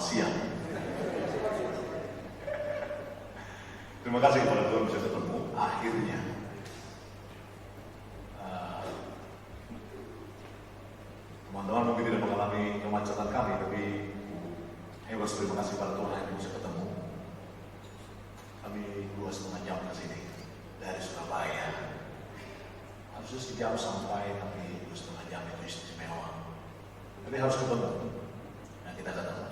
siang. Terima kasih kepada Tuhan bisa ketemu akhirnya. Teman-teman mungkin tidak mengalami kemacetan kami, tapi hebat, terima kasih pada Tuhan yang bisa ketemu. Kami 2,5 jam ke sini dari Surabaya. Harusnya sejam sampai, tapi 2,5 jam itu istimewa. Tapi harus ketemu. Nah, kita ketemu.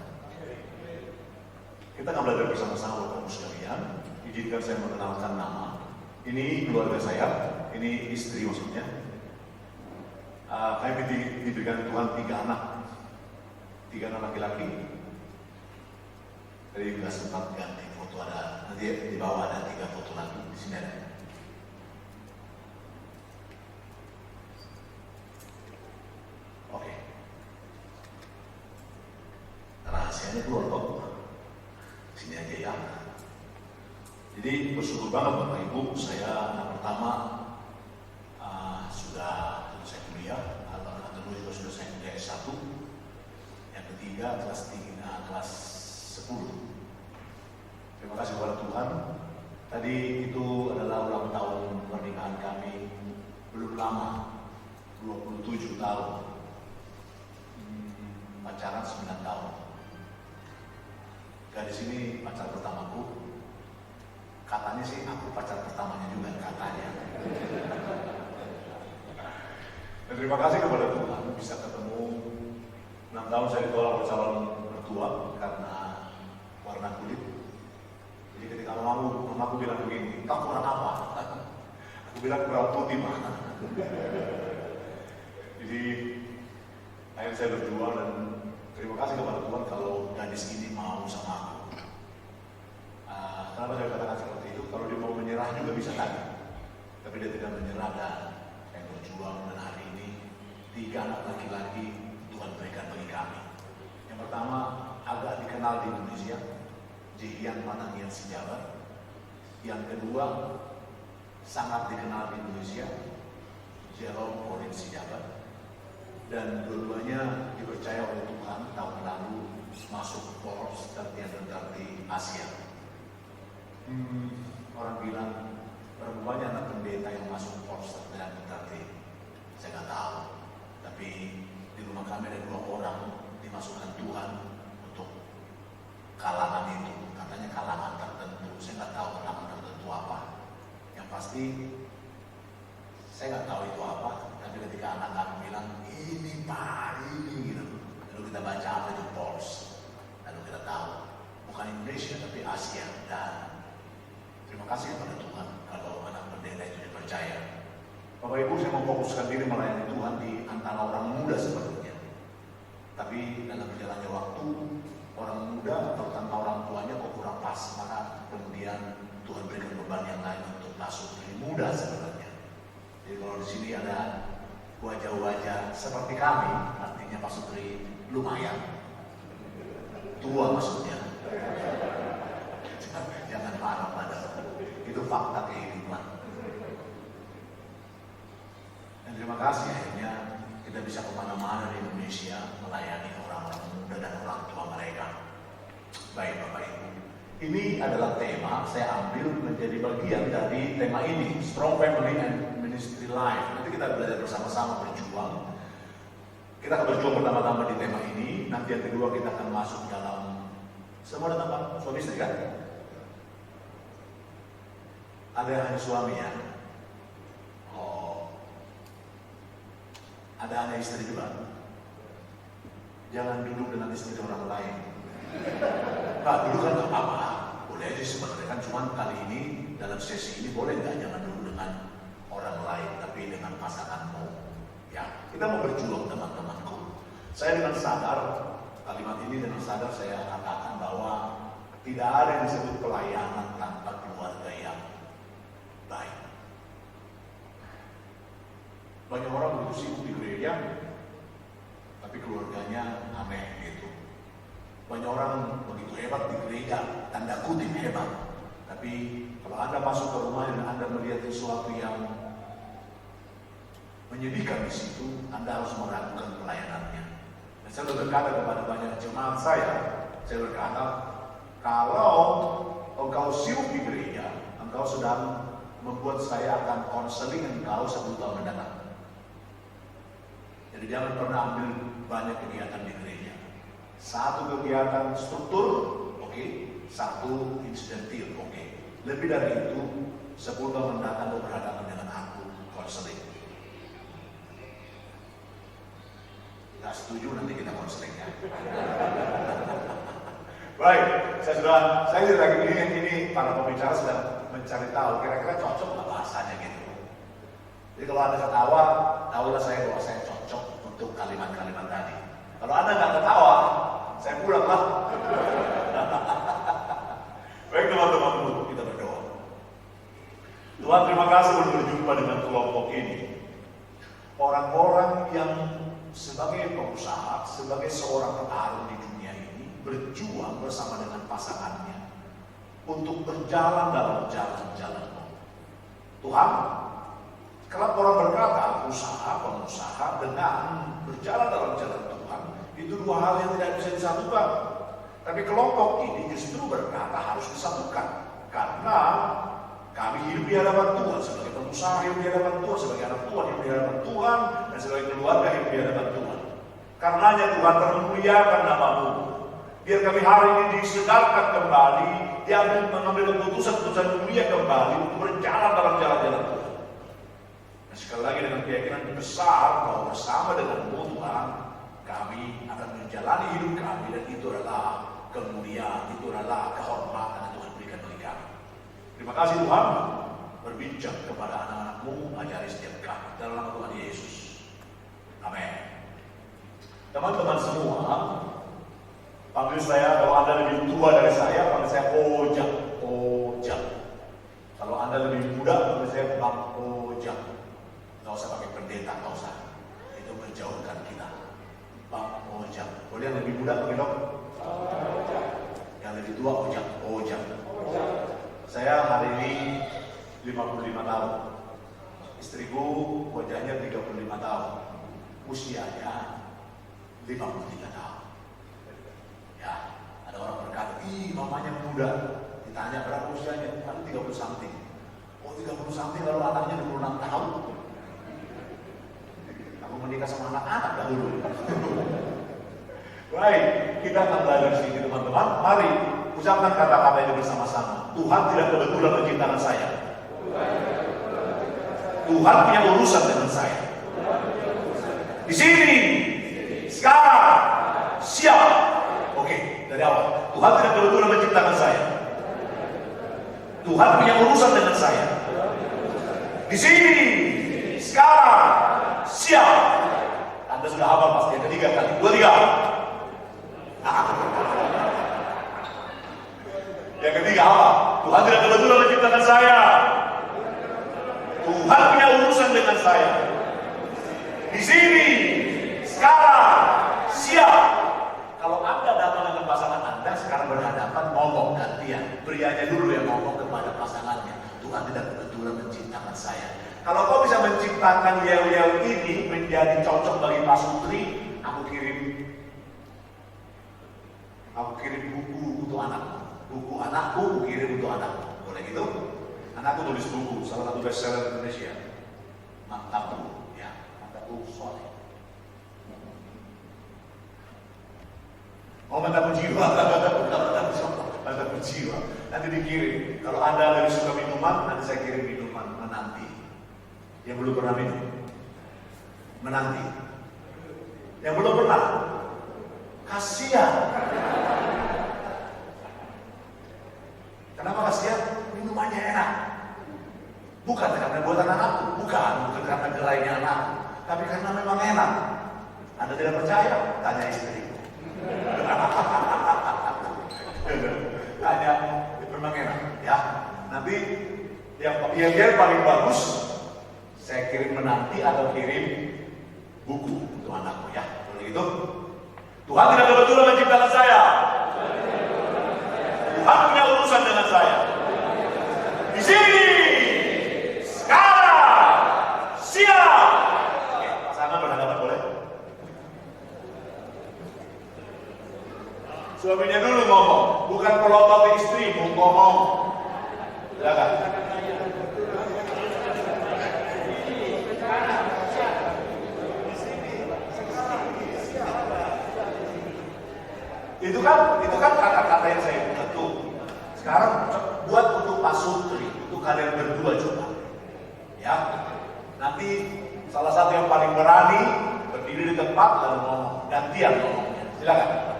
Kita akan belajar bersama-sama Bapak sekalian. Izinkan saya mengenalkan nama. Ini keluarga saya, ini istri maksudnya. Kami diberikan Tuhan 3 anak laki-laki. Jadi nggak sempat ganti foto, ada nanti di bawah ada 3 foto lagi di sini ada. Oke. Rahasianya keluar kok. Sini aja ya. Jadi bersyukur banget Bapak Ibu, saya anak pertama sudah selesai kuliah, anak kedua juga sudah selesai kuliah S1, yang ketiga kelas 10. Terima kasih kepada Tuhan. Tadi itu adalah ulang tahun pernikahan kami, belum lama, 27 tahun, pacaran 9 tahun. Gadis ini pacar pertamaku. Katanya sih aku pacar pertamanya juga, katanya. Dan terima kasih kepada Tuhan bisa ketemu. 6 tahun saya ditolak calon mertua karena warna kulit. Jadi ketika mamaku bilang begini, "Kau kurang apa?" Aku bilang kurang putih mana. Jadi akhirnya saya berjuang dan terima kasih kepada Tuhan kalau gadis ini mau sama aku. Kenapa saya katakan seperti itu? Kalau dia mau menyerah juga bisa kan? Tapi dia tidak menyerah dan saya berjuang, dan hari ini 3 anak laki-laki Tuhan berikan bagi kami. Yang pertama agak dikenal di Indonesia, Jihian Manangian Sijabat. Yang kedua sangat dikenal di Indonesia, Jerome Korin Sijabat. Dan dua-duanya dipercaya oleh Tuhan tahun lalu masuk Forbes 30 Asia. Orang bilang berapa banyak anak pendeta yang masuk Forbes 30. Saya nggak tahu. Tapi di rumah kami ada 2 orang dimasukkan Tuhan untuk kalangan itu. Katanya kalangan tertentu. Saya nggak tahu kalangan tertentu apa. Yang pasti saya nggak tahu itu apa. Tapi ketika anak kami bilang ini Pak, ini gitu. Lalu kita baca apa itu Forbes. Lalu kita tahu bukan Indonesia tapi Asia. Dan terima kasih kepada Tuhan kalau anak pendeta itu dipercaya. Bapak Ibu, saya mau fokuskan diri melayani Tuhan di antara orang muda sebetulnya. Tapi dalam berjalannya waktu, orang muda terutama orang tuanya kok kurang pas. Maka kemudian Tuhan berikan beban yang lain untuk masuk lebih muda sebenarnya. Jadi kalau di sini ada wajah-wajah seperti kami, artinya Pak Sutri lumayan tua maksudnya. Jangan marah pada itu fakta kehidupan. Dan terima kasih akhirnya kita bisa kemana-mana di Indonesia melayani orang-orang muda dan orang tua mereka. Baik Bapak Ibu, ini adalah tema saya ambil menjadi bagian dari tema ini, Strong Family and Ministry Life. Nanti kita belajar bersama-sama berjuang. Kita akan berjuang pertama-tama di tema ini. Nanti yang kedua kita akan masuk dalam semua datang Pak, suami istri kan? Ada yang hanya suami ya? Oh, ada anak istri juga. Jangan duduk dengan istri orang lain. Nah, dulu kan nggak apa-apa, boleh aja sebenarnya kan. Cuman kali ini dalam sesi ini boleh nggak jangan duduk dengan orang lain, tapi dengan pasanganmu. Ya, kita mau berjuang teman-temanku. Saya dengan sadar kalimat ini dengan sadar saya katakan bahwa tidak ada yang disebut pelayanan tanpa keluarga yang baik. Banyak orang begitu sibuk di gereja, tapi keluarganya aneh gitu. Banyak orang begitu hebat di gereja, tanda kutip hebat, tapi kalau Anda masuk ke rumah dan Anda melihat sesuatu yang menyedihkan di situ, Anda harus meragukan pelayanannya. Dan saya berkata kepada banyak jemaat saya, Saya berkata, kalau engkau sibuk di gereja, engkau sedang membuat saya akan konseling engkau 10 tahun mendatang. Jadi jangan pernah ambil banyak kegiatan di gereja. Satu kegiatan struktur, oke. Satu insidentil, oke. Lebih dari itu, 10 tahun mendatang berhadapan dengan aku, konseling. Gak setuju nanti kita konselingnya. Baik, saya lagi ini para pembicara sedang mencari tahu kira-kira cocok nggak bahasanya gitu. Jadi kalau Anda ketawa, tahulah saya bahwa saya cocok untuk kalimat-kalimat tadi. Kalau Anda nggak ketawa, saya pulang lah. Baik teman-teman, kita berdoa. Tuhan, terima kasih sudah berjumpa dengan kelompok ini. Orang-orang yang sebagai pengusaha, sebagai seorang petarung di dunia ini, berjuang bersama dengan pasangannya untuk berjalan dalam jalan-jalan. Tuhan, kalau orang berkata pengusaha dengan berjalan dalam jalan Tuhan, itu dua hal yang tidak bisa disatukan. Tapi kelompok ini justru berkata harus disatukan, karena kami hidup di hadapan Tuhan sebagai pengusaha, hidup di hadapan Tuhan sebagai anak Tuhan, hidup di hadapan Tuhan, dan sebagai keluarga hidup di hadapan Tuhan. Karenanya Tuhan termuliakan nama-Mu. Biar kami hari ini disegarkan kembali, mengambil keputusan-keputusan mulia kembali untuk berjalan dalam jalan-jalan Tuhan. Dan sekali lagi dengan keyakinan besar bahwa bersama dengan-Mu Tuhan, kami akan menjalani hidup kami, dan itu adalah kemuliaan, itu adalah kehormatan yang Tuhan berikan bagi kami. Terima kasih Tuhan, berbincang kepada anak-anak-Mu, ajari setiap kami dalam nama Tuhan Yesus. Amin. Teman-teman semua, panggil saya, kalau Anda lebih tua dari saya, panggil saya Ojak. Kalau Anda lebih muda, panggil saya Bang Ojak. Nggak usah pakai pendeta, nggak usah. Itu menjauhkan kita. Bang Ojak. Boleh yang lebih muda panggil dong? Ojak. Yang lebih tua Ojak. Saya hari ini 55 tahun. Istriku wajahnya 35 tahun. Usianya 53 tahun. Ya, ada orang berkata, ih mamanya muda. Ditanya berapa usianya? Kan 30 something. Oh 30 something lalu anaknya 26 tahun. Aku menikah sama anak-anak dahulu. Baik, kita akan belajar sini teman-teman. Mari ucapkan kata-kata ini bersama-sama. Tuhan tidak kebetulan menciptakan saya. Tuhan punya urusan dengan saya. Di sini, sekarang, siap. Oke, dari awal. Tuhan tidak kebetulan menciptakan saya. Tuhan punya urusan dengan saya. Di sini, sekarang, siap. Anda sudah hafal pasti yang ketiga kali. 2, 3. Yang ketiga apa? Tuhan tidak kebetulan menciptakan saya. Tuhan punya urusan dengan saya. Di sini, sekarang, siap. Kalau Anda datang dengan pasangan Anda, sekarang berhadapan, ngomong gantian. Prianya dulu yang ngomong kepada pasangannya. Tuhan tidak kebetulan menciptakan saya. Kalau kau bisa menciptakan yel-yel ini menjadi cocok bagi Pak Sutri, aku kirim buku untuk anakku. Buku anakku kirim untuk anakku. Boleh gitu? Anakku tulis buku, salah satu bestseller Indonesia. Mantap bu, ya, mantap bu, soleh. Oh mantap jiwa, mantap jiwa. Nanti dikirim. Kalau Anda lebih suka minuman, nanti saya kirim minuman menanti. Yang belum pernah minum, menanti. Yang belum pernah, kasihan. Kenapa kasihan? Minumannya enak. Bukan karena buatan anakku, bukan karena gelainya anakku, tapi karena memang enak. Anda tidak percaya? Tanya istri. Tanya, memang enak, ya. Nanti yang paling bagus, saya kirim menanti atau kirim buku untuk anakku, ya. Boleh gitu? Tuhan tidak kebetulan menciptakan saya. Tuhan punya urusan dengan saya. Di sini, sekarang, siap. Oke, pasangan berhadapan boleh? Suaminya dulu ngomong, bukan pelototi istrimu ngomong. Silakan. Itu kan kata-kata yang saya buat tuh. Sekarang buat untuk Pak Sutri, untuk kalian berdua coba. Ya, nanti salah satu yang paling berani berdiri di tempat lalu ngomong, gantian ngomongnya. Silakan.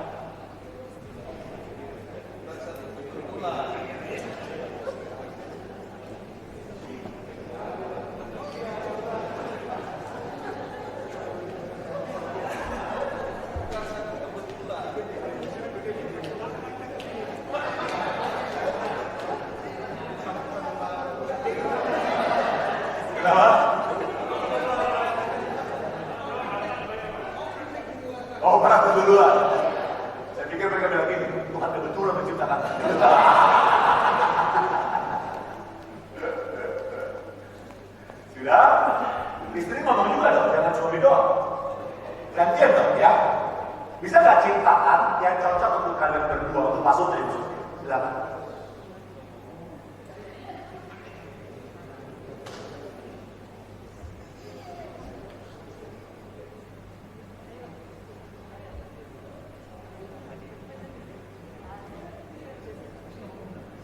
Oh, para keduluan. Saya pikir mereka bilang gini, Tuhan kebetulan menciptakan. Sudah? Istri ngomong juga dong, jangan suami doang. Gantian dong ya. Bisa nggak ciptaan yang cocok untuk kalian berdua, untuk masuk dari Sutri? Silakan.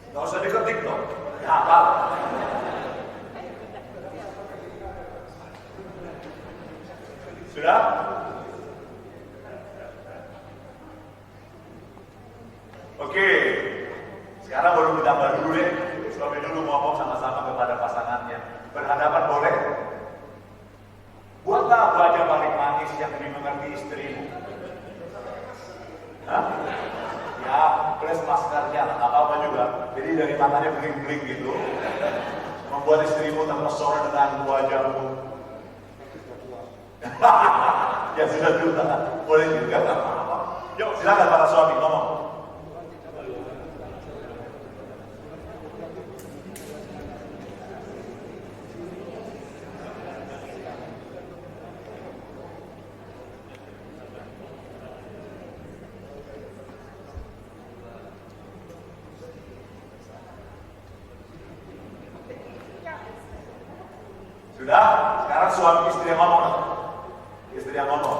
Gak usah diketik dong, ya hafal. Sudah? Oke, sekarang baru ditambah dulu deh. Suami dulu ngomong sama-sama kepada pasangannya. Berhadapan boleh? Buatlah wajah paling manis yang dimengerti istrimu. Hah? Ya, plus maskernya, nggak apa-apa juga. Jadi dari matanya bling-bling gitu, membuat istrimu terpesona dengan wajahmu. Ya sudah tua, boleh juga, nggak apa-apa. Yuk, silakan para suami ngomong. Sudah? Sekarang suami istri yang ngomong. Istri yang ngomong.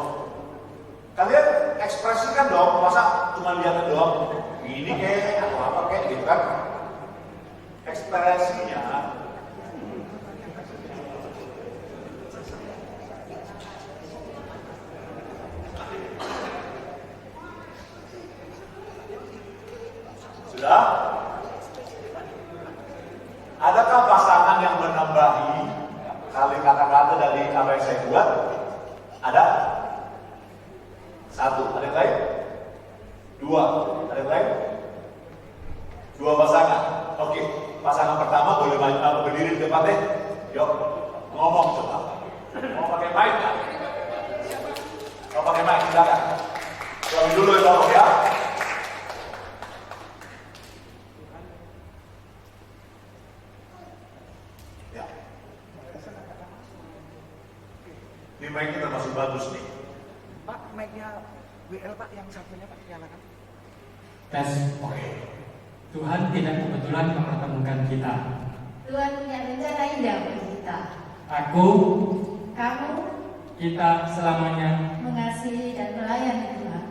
Kalian ekspresikan dong, masa cuma lihat doang. Ini kayak atau apa kayak gitu kan? Ekspresinya. Sudah? Adakah pasangan yang menambahi kali kata-kata dari apa yang saya buat? Ada? Satu. Ada yang lain? Dua. Ada yang lain? Dua pasangan. Oke. Pasangan pertama boleh berdiri di tempatnya. Yuk. Ngomong coba. Mau pakai mic nggak? Mau pakai mic? Silakan. Suami dulu yang ngomong ya. Ini mic-nya termasuk bagus nih. Pak, mic-nya WL Pak, yang satunya Pak, nyalakan. Tes. Oke. Tuhan tidak kebetulan mempertemukan kita. Tuhan punya rencana indah bagi kita. Aku, Kamu kita selamanya mengasihi dan melayani Tuhan.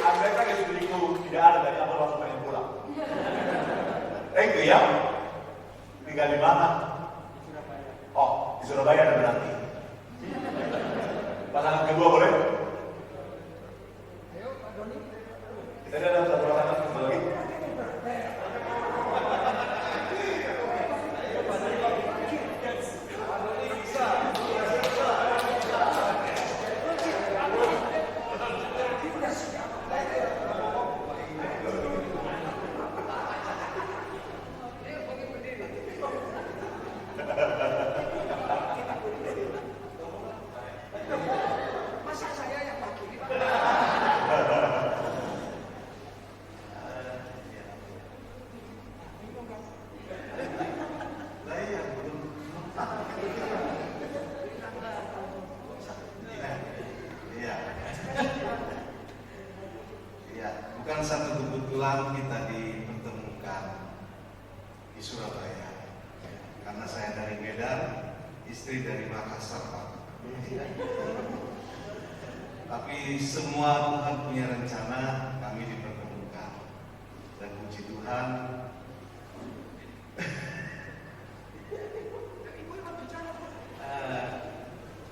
Andai kan istriku tidak ada dari aku langsung pengen pulang. Itu ya. Tinggal di mana? Oh, di Surabaya ada berarti. Pasangan kedua boleh? Kita ada satu pasangan kedua lagi. Surabaya. Karena saya dari Medan, istri dari Makassar, Pak. Tapi semua Tuhan punya rencana, kami dipertemukan. Dan puji Tuhan,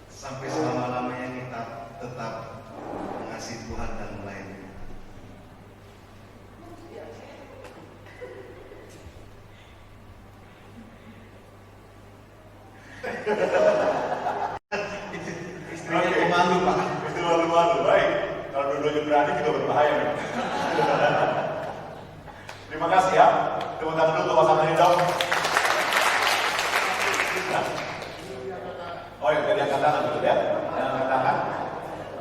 sampai selama-lamanya kita tetap mengasihi Tuhan dan melayani. Istrinya pemalu, Pak. Itu malu-malu, baik. Kalau dua-duanya berani juga berbahaya. Terima kasih ya. Tepuk tangan dulu untuk pasangan ini dong. Oh ya, dari angkat tangan dulu ya. Yang angkat tangan.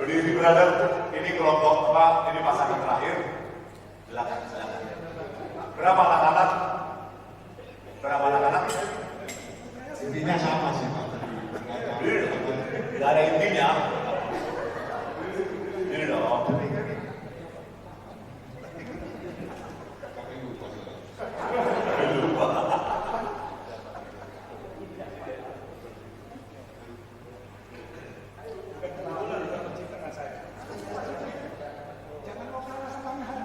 Berdiri brother. Ini kelompok apa? Ini pasangan terakhir. Silakan, silakan. Berapa anak-anak? Berapa anak-anak? Intinya sama sih, Pak. Tidak ada intinya. Ini dong. Lupa. Jangan mau kalah sama Tuhan.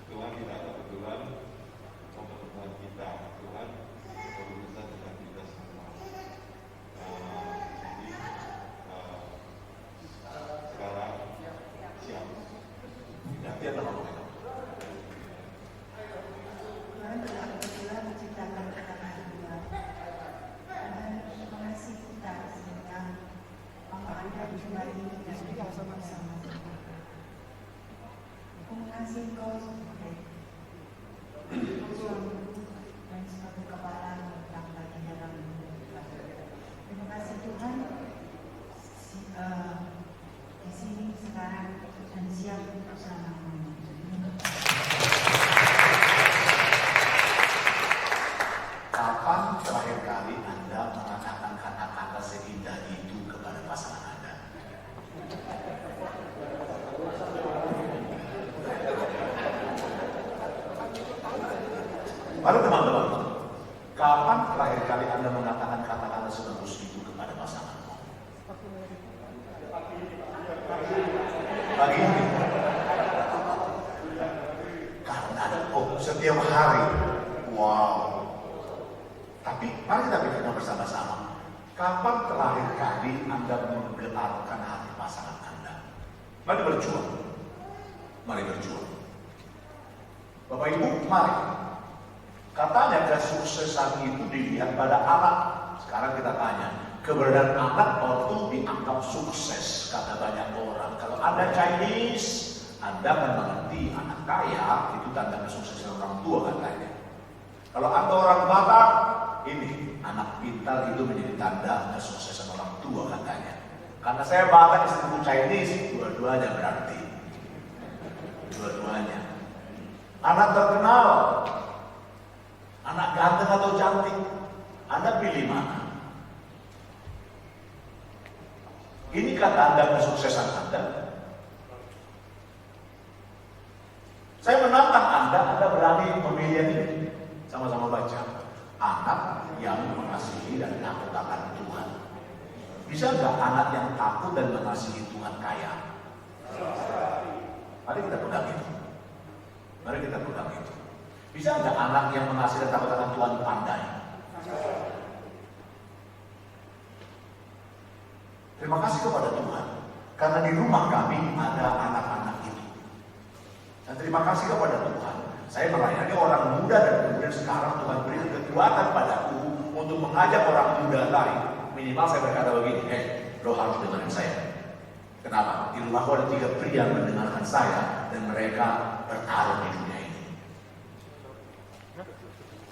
Tuhan tidak kebetulan mempertemukan kita. Tuhan berurusan dengan kita semua. Jadi sekarang siap. Gantian lah ngomongnya. Tuhan telah kebetulan menciptakan kita berdua. Tuhan mengasihi kita sehingga Anda juga ini dan kita bersama-sama. Aku mengasihi Engkau sebagai suamiku dan sebagai kepala yang bagi dalam hidup kita. Terima kasih Tuhan di sini sekarang dan siap untuk selamanya. Kapan terakhir kali Anda mengatakan kata-kata seindah itu kepada pasangan Anda? Mari teman-teman, kapan terakhir kali Anda mengatakan kata-kata sebagus itu kepada pasanganmu? Pagi ini. Karena setiap hari. Wow. Tapi mari kita pikirkan bersama-sama. Kapan terakhir kali Anda menggelarkan hati pasangan Anda? Mari berjuang. Mari berjuang. Bapak Ibu, mari. Katanya kesuksesan itu dilihat pada anak. Sekarang kita tanya, keberadaan anak waktu dianggap sukses, kata banyak orang. Kalau Anda Chinese, Anda akan mengerti anak kaya itu tanda kesuksesan orang tua katanya. Kalau Anda orang Batak, ini anak pintar itu menjadi tanda kesuksesan orang tua katanya. Karena saya Batak, istriku Chinese, dua-duanya berarti. Dua-duanya. Anak terkenal, anak ganteng atau cantik, Anda pilih mana? Ini kata Anda kesuksesan Anda. Saya menantang Anda berani memilih yang ini. Sama-sama baca. Anak yang mengasihi dan takut akan Tuhan. Bisa nggak anak yang takut dan mengasihi Tuhan kaya? Mari kita pegang itu. Mari kita pegang itu. Bisa nggak anak yang mengasihi dan takut akan Tuhan pandai? Terima kasih kepada Tuhan. Karena di rumah kami ada anak-anak itu. Dan terima kasih kepada Tuhan. Saya melayani orang muda dan kemudian sekarang Tuhan berikan kekuatan padaku untuk mengajak orang muda lain. Minimal saya berkata begini, lo harus dengerin saya. Kenapa? Di rumahku ada 3 pria yang mendengarkan saya dan mereka bertarung di dunia ini.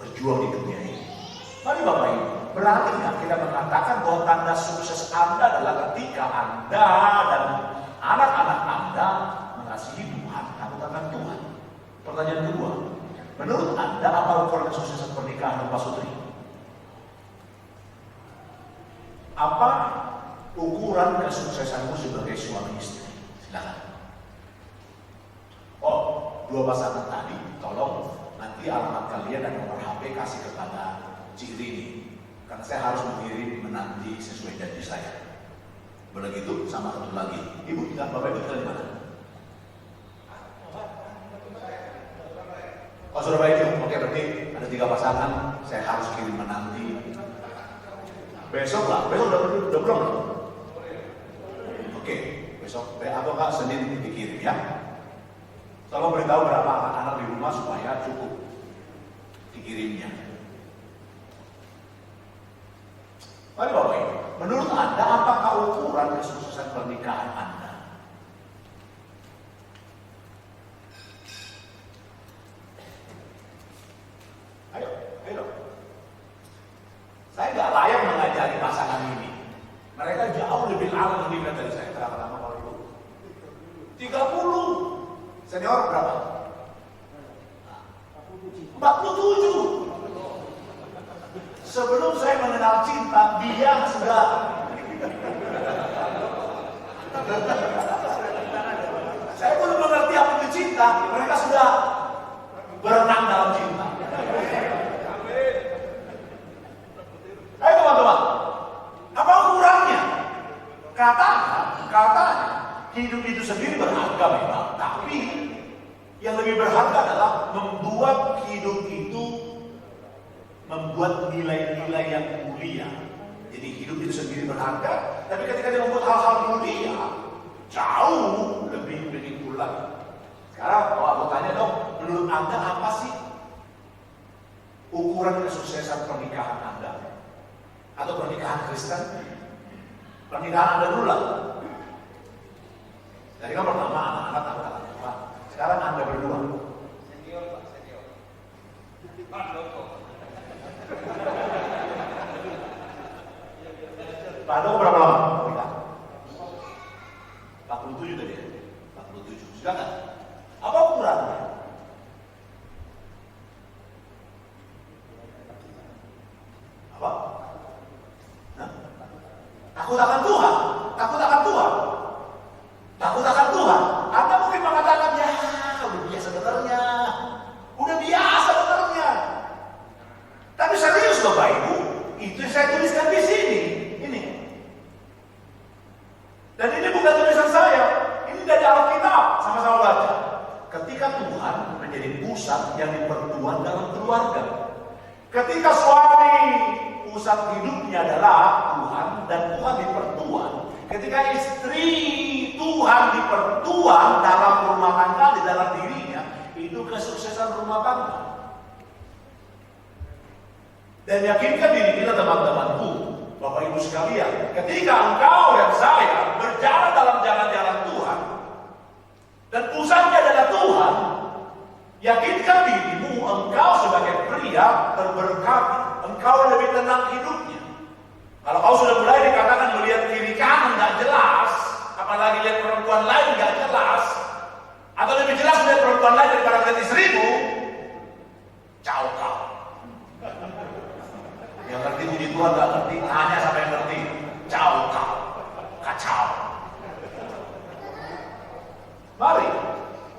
Berjuang di dunia ini. Mari Bapak Ibu, berani nggak kita mengatakan bahwa tanda sukses Anda adalah ketika Anda dan anak-anak Anda mengasihi Tuhan, takut akan Tuhan. Pertanyaan kedua, menurut Anda apa ukuran kesuksesan pernikahan Pak Sutri? Apa ukuran kesuksesanmu sebagai suami istri? Silakan. Oh, 2 pasangan tadi, tolong nanti alamat kalian dan nomor HP kasih kepada Cik Rini, karena saya harus mengirim menanti sesuai janji saya. Begitu sama satu lagi, Ibu tinggal, Bapak Ibu tinggal di mana? Oh, Surabaya itu, oke, berarti ada 3 pasangan, saya harus kirim menanti. Besok lah, besok udah belum? Oke, besok atau Kak Senin dikirim ya. Tolong beritahu berapa anak-anak di rumah supaya cukup dikirimnya. Mari Bapak Ibu, menurut Anda apakah ukuran kesuksesan pernikahan Anda? Ayo. Saya nggak layak mengajari pasangan ini. Mereka jauh lebih lama menikah dari saya. Berapa lama Bapak Ibu? 30. Senior berapa? 47. Sebelum saya mengenal cinta, dia sudah saya belum mengerti apa itu cinta, mereka sudah berenang dalam cinta. Ayo teman-teman, apa ukurannya? Katanya hidup itu sendiri berharga memang, tapi yang lebih berharga adalah membuat hidup itu membuat nilai-nilai yang mulia. Jadi hidup itu sendiri berharga, tapi ketika dia membuat hal-hal mulia, jauh lebih meaningful lagi. Sekarang kalau aku tanya dong, menurut Anda apa sih ukuran kesuksesan pernikahan Anda? Atau pernikahan Kristen? Pernikahan Anda dulu lah. Jadi kan pertama anak-anak tahu kata Tuhan. Sekarang Anda berdua. Senior Pak, senior. Pak Doko. Pak Doko berapa lama menikah? 47 tadi ya? 47. Silakan. Apa ukurannya? Apa? Nah? Takut akan Tuhan. Takut akan Tuhan. Takut akan Tuhan. Anda mungkin mengatakan, ya udah biasa dengarnya. Udah biasa dengarnya. Tapi serius Bapak Ibu, itu yang saya tuliskan di sini. Ini. Dan ini bukan tulisan saya. Ini dari Alkitab. Sama-sama baca. Ketika Tuhan menjadi pusat yang dipertuan dalam keluarga. Ketika suami pusat hidupnya adalah Tuhan dan Tuhan dipertuan. Ketika istri Tuhan dipertuan dalam rumah tangga, di dalam dirinya, itu kesuksesan rumah tangga. Dan yakinkan diri kita teman-temanku, Bapak Ibu sekalian, ketika engkau dan saya berjalan dalam jalan-jalan Tuhan, dan pusatnya adalah Tuhan, yakinkan dirimu, engkau sebagai pria terberkati, engkau lebih tenang hidupnya. Kalau kau sudah mulai dikatakan melihat kiri kanan nggak jelas, apalagi lihat perempuan lain nggak jelas, atau lebih jelas lihat perempuan lain daripada lihat istrimu, jauh kau. Yang ngerti puji Tuhan nggak ngerti, tanya sama yang ngerti, jauh kau, kacau. Mari,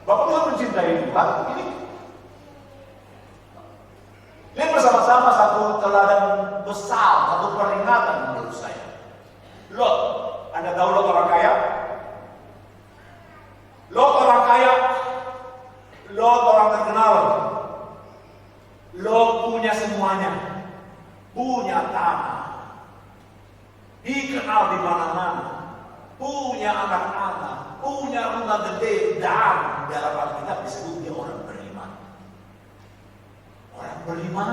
Bapak Tuhan mencintai Tuhan, ini lihat bersama-sama satu teladan besar, satu peringatan menurut saya. Lot, Anda tahu Lot orang kaya? Lot orang kaya, Lot orang terkenal. Lot punya semuanya, punya tanah, dikenal di mana-mana, punya anak-anak, punya rumah gede, dan dalam Alkitab disebut dia orang beriman. Orang beriman.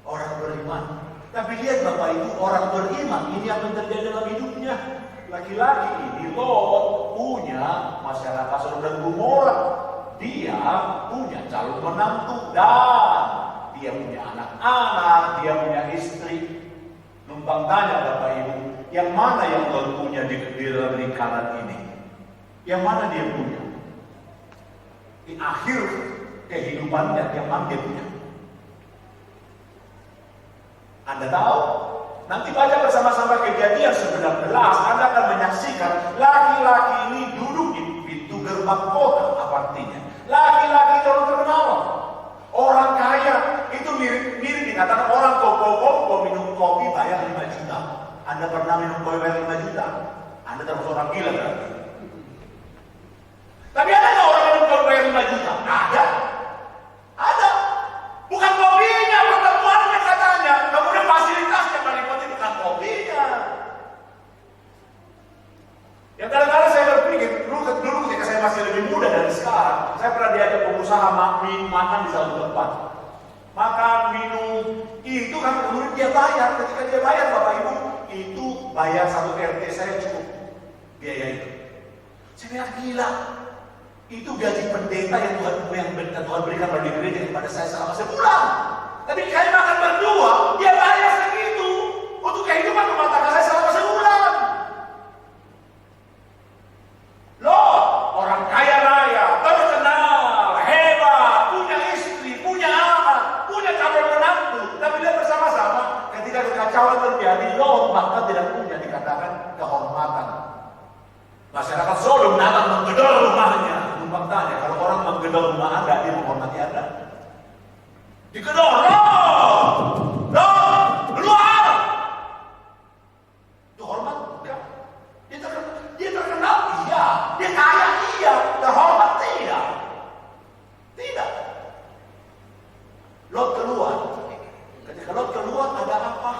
Orang beriman. Tapi lihat Bapak Ibu, orang beriman ini yang terjadi dalam hidupnya. Laki-laki ini Lot punya masyarakat Sodom dan Gomora. Dia punya calon menantu dan dia punya anak-anak, dia punya istri. Numpang tanya Bapak Ibu, yang mana yang Lot punya di dalam lingkaran ini? Yang mana dia punya? Di akhir kehidupannya, yang mana dia punya? Anda tahu? Nanti baca bersama-sama Kejadian 19, Anda akan menyaksikan laki-laki ini duduk di pintu gerbang kota. Apa artinya? Laki-laki orang terkenal. satu tempat. Makan, minum, itu kan kemudian dia bayar. Ketika dia bayar, Bapak Ibu, itu bayar satu RT saya cukup biaya itu. Saya bilang gila. Itu gaji pendeta yang Tuhan berikan pada gereja kepada saya selama sebulan. Tapi kayak makan berdua, dia bayar segitu untuk kehidupan rumah tangga saya selama sebulan. Loh, orang kaya raya, terkenal, hebat, punya istri, punya anak, punya calon menantu, tapi dia bersama-sama. Ketika kekacauan terjadi, loh, bahkan tidak punya dikatakan kehormatan. Masyarakat Sodom datang menggedor rumahnya. Numpang tanya, kalau orang menggedor rumah Anda, dia menghormati Anda? Digedor, loh, keluar. Itu hormat? Enggak. Dia terkenal? Iya. Dia kaya? Iya. Terhormat? Tidak. Tidak. Lot keluar. Ketika Lot keluar, ada apa?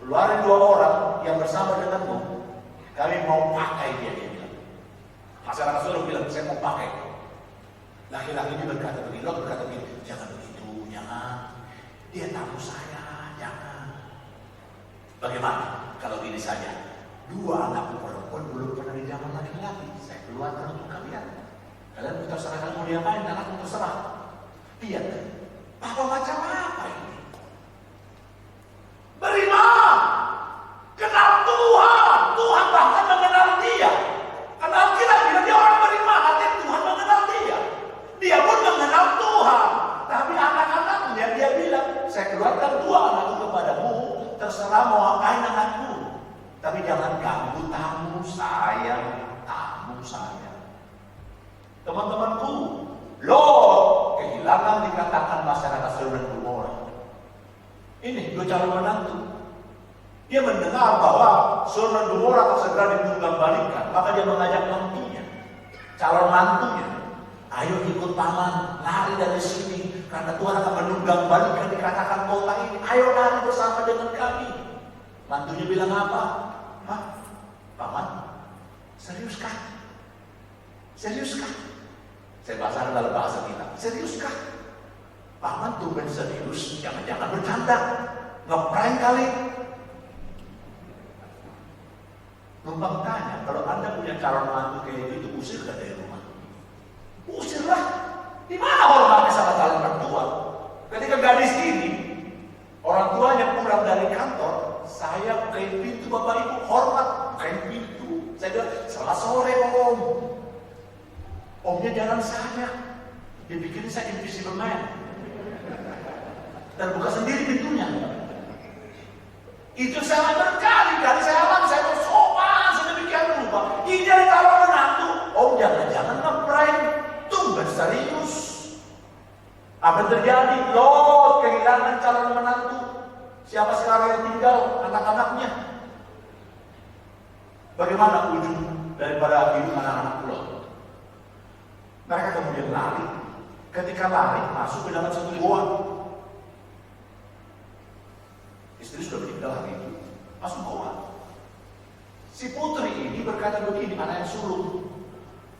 Keluarin 2 orang yang bersama denganmu. Kami mau pakai dia bilang. Masyarakat Sodom bilang, saya mau pakai. Laki-laki ini berkata begini, Lot berkata begini, jangan begitu, jangan. Dia tamu saya, jangan. Bagaimana kalau ini saja? 2 anakku perempuan belum pernah di zaman laki-laki. Saya keluarkan untuk kalian. Kalian terserah mau diapain, anakku terserah. Lihat, Papa macam apa ini? Beriman, kenal Tuhan. Tuhan bahkan mengenal dia. Karena kita bilang dia orang beriman, artinya Tuhan mengenal dia. Dia pun mengenal Tuhan. Tapi anak-anaknya dia bilang, saya keluarkan 2 anakku kepadamu, terserah mau apain anakku. Tapi jangan ganggu tamu saya. Teman-temanku, Lot kehilangan dikatakan masyarakat Sodom dan Gomora. Ini 2 calon menantu. Dia mendengar bahwa Sodom dan Gomora akan segera ditunggang-balikan, maka dia mengajak mantunya, calon mantunya, ayo ikut paman, lari dari sini, karena Tuhan akan menunggang-balikan dikatakan kota ini. Ayo lari bersama dengan kami. Mantunya bilang apa? Hah? Paman? Seriuskah? Seriuskah? Saya bahasa dalam bahasa kita. Seriuskah? Paman tuh ben serius, jangan-jangan bercanda, ngeprank kali. Numpang tanya, kalau Anda punya calon mantu kayak gitu, usir gak dari rumah? Usirlah. Di mana hormatnya sama calon mertua? Ketika gadis ini, orang tuanya pulang dari kantor, saya bukain pintu, Bapak Ibu, hormat, bukain pintu. Saya bilang, selamat sore Om. Omnya jalan saja. Dia bikin saya invisible man. Dan buka sendiri pintunya. Itu sangat berkali-kali saya alami. Saya bersopan sedemikian rupa. Ini dari calon menantu. Om jangan-jangan ngeprank. Tunggu serius. Apa yang terjadi? Lot kehilangan calon menantu. Siapa sekarang yang tinggal? Anak-anaknya. Bagaimana ujung daripada hidup anak-anak Lot? Mereka kemudian lari. Ketika lari, masuk ke dalam satu goa. Istri sudah meninggal hari itu. Masuk goa. Si putri ini berkata begini, anak yang sulung.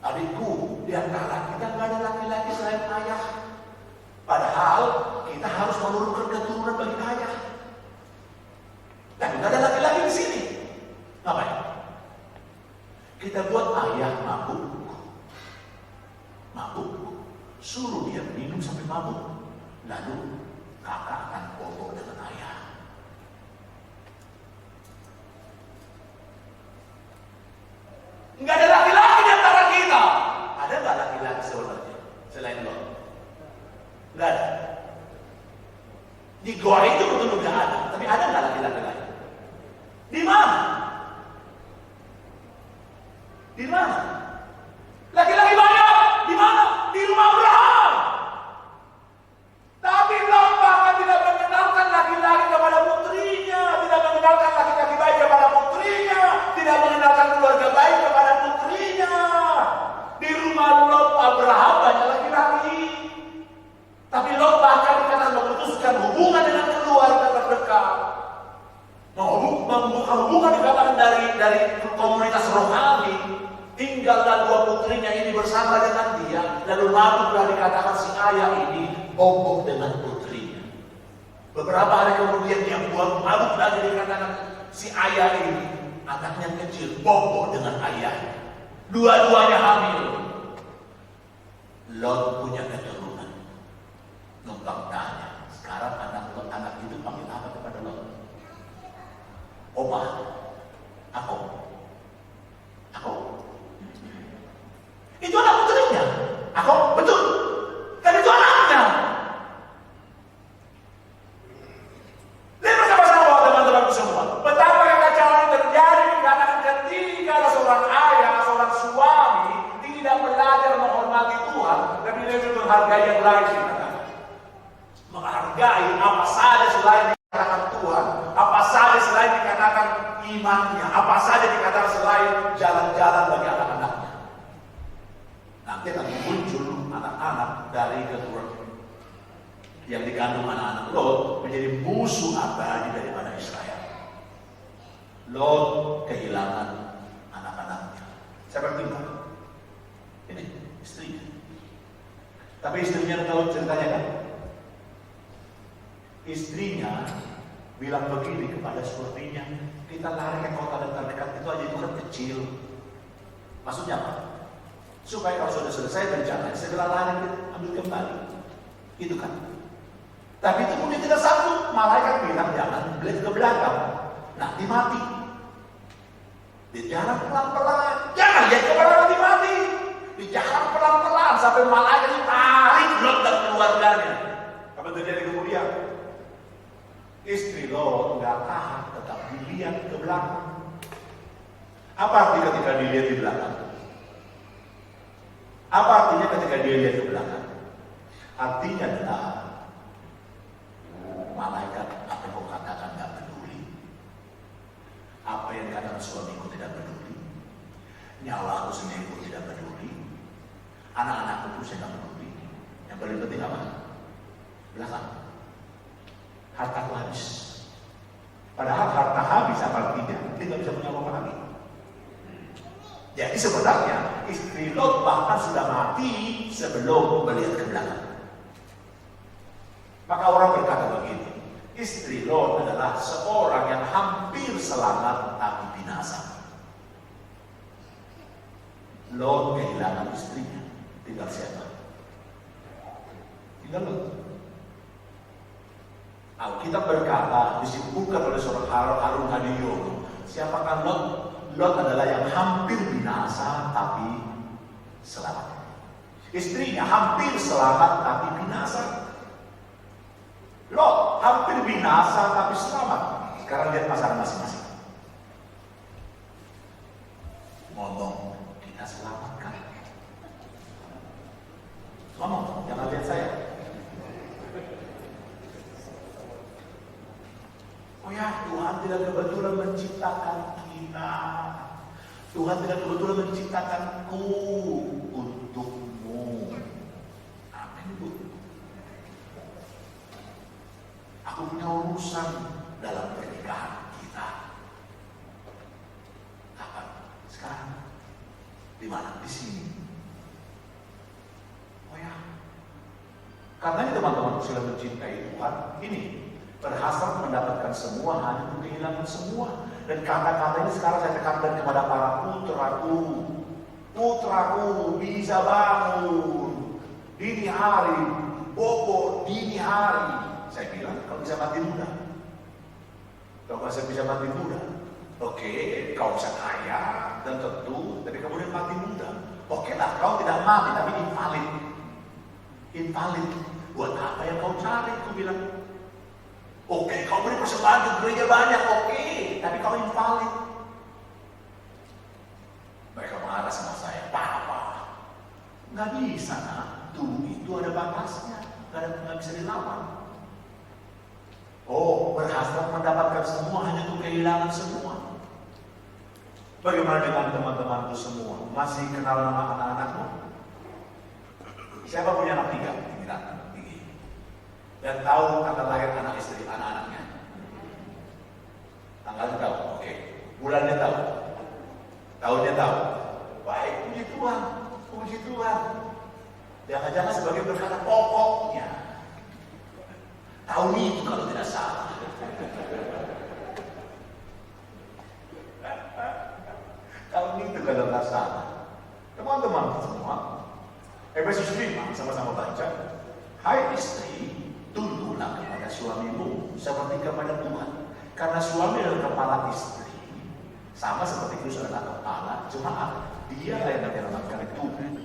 Adikku, di antara kita nggak ada laki-laki selain ayah. Padahal kita harus menurunkan keturunan bagi ayah. Tapi nggak ada laki-laki di sini. Ngapain? Kita buat ayah mabuk. Suruh dia minum sampai mabuk. Lalu kakak akan bobo dengan ayah. Nggak ada laki-laki di antara kita. Ada nggak laki-laki sebenarnya selain lo? Nggak ada. Di goa itu betul nggak ada. Tapi ada nggak laki-laki lain? Di mana? Di mana? Laki-laki banyak. Di mana? Di rumah Abraham. Tapi Lot bahkan tidak mengenalkan laki-laki kepada putrinya, tidak mengenalkan laki-laki baik kepada putrinya, tidak mengenalkan keluarga baik kepada putrinya. Di rumah Lot Abraham banyak laki-laki. Tapi Lot bahkan dikatakan memutuskan hubungan dengan keluarga terdekat. Membuka hubungan dikatakan dari komunitas rohani. Tinggallah 2 putrinya ini bersama dengan dia. Lalu mabuklah dikatakan si ayah ini bobo dengan putrinya. Beberapa hari kemudian dia buat mabuk lagi dikatakan si ayah ini, anaknya kecil, bobo dengan ayahnya. Dua-duanya hamil. Lot punya keturunan. Numpang tanya, sekarang anak itu panggil apa kepada Lot? Oma, aku. Itu anak putrinya. Aku, betul. Dan itu anaknya. Lihat bersama-sama teman-temanku semua. Betapa kekacauan terjadi karena ketika ada seorang ayah, seorang suami tidak belajar menghormati Tuhan, tapi lebih menghargai yang lain. Menghargai apa saja selain dikatakan Tuhan, apa saja selain dikatakan imannya, apa saja dikatakan selain jalan-jalan bagi anak-anaknya. Nanti akan muncul anak-anak dari keturunan yang dikandung anak-anak Lot menjadi musuh abadi daripada Israel. Lot kehilangan anak-anaknya. Siapa tinggal? Ini istrinya. Tapi istrinya tahu ceritanya kan? Istrinya bilang begini kepada suaminya, kita lari ke kota terdekat itu aja, itu kan kecil. Maksudnya apa? Supaya kalau sudah selesai bencana, segera lari ambil kembali. Itu kan. Tapi itu mungkin tidak sanggup. Malaikat bilang jangan lihat ke belakang, nanti mati. Dijalan pelan-pelan, jangan lihat ke belakang, nanti mati. Dijalan pelan-pelan sampai malaikat tarik Lot dan keluarganya. Apa terjadi kemudian? Istri Lot nggak tahan, tetap dilihat ke belakang. Apa artinya ketika dilihat di belakang? Apa artinya ketika dia lihat ke belakang? Artinya adalah malaikat apa yang kau katakan nggak peduli. Apa yang dikatakan suamiku tidak peduli. Nyawaku sendiri pun tidak peduli. Anak-anakku pun saya nggak peduli. Yang paling penting apa? Belakang. Hartaku habis. Padahal harta habis apa tidak? Dia nggak bisa punya apa lagi. Jadi sebenarnya istri Lot bahkan sudah mati sebelum melihat ke belakang. Maka orang berkata begini, istri Lot adalah seorang yang hampir selamat tapi binasa. Lot kehilangan istrinya, tinggal siapa? Tinggal Lot. Alkitab berkata, disebutkan oleh seorang Harun Hadiono, siapakah Lot? Lot adalah yang hampir binasa tapi selamat. Istrinya hampir selamat tapi binasa. Lot hampir binasa tapi selamat. Sekarang lihat pasangan masing-masing. Ngomong, kita selamatkan. Ngomong, jangan lihat saya. Oh ya, Tuhan tidak kebetulan menciptakan kita. Tuhan tidak kebetulan menciptakanku untukmu. Amin, Bu. Aku punya urusan dalam pernikahan kita. Kapan? Sekarang? Di mana? Di sini. Oh ya. Karena ini teman-teman sudah mencintai Tuhan. Ini berhasrat mendapatkan semua, hanya untuk kehilangan semua. Dan kata-kata ini sekarang saya tekankan kepada para putraku. Putraku bisa bangun dini hari, bobo dini hari. Saya bilang kalau bisa mati muda. Kalau saya bisa mati muda, oke, kau bisa kaya dan tentu, tapi kemudian mati muda. Oke lah, kau tidak mati tapi invalid. Invalid. Buat apa yang kau cari? Aku bilang. Oke, kau beri persembahan ke gereja banyak, oke, tapi kau invalid. Mereka marah sama saya, Papa, nggak bisa, nak. Tuh, itu ada batasnya, nggak bisa dilawan. Oh, berhasrat mendapatkan semua hanya untuk kehilangan semua. Bagaimana dengan teman-temanku semua? Masih kenal nama anak-anakmu? Siapa punya anak 3? Ini datang. Dan tahu tanggal lahir anak istri, anak-anaknya. Tanggalnya tahu, oke. Bulannya tahu. Tahunnya tahu. Baik, puji Tuhan. Puji Tuhan. Jangan-jangan sebagai berkata pokoknya. Kau itu kalau tidak salah. Kau itu kalau tidak salah. Teman-teman semua, Efesus 5 sama-sama baca. Hai istri, tunduklah kepada suamimu seperti kepada Tuhan. Karena suami adalah kepala istri, sama seperti Kristus adalah kepala jemaat. Dia yang menyelamatkan tubuh.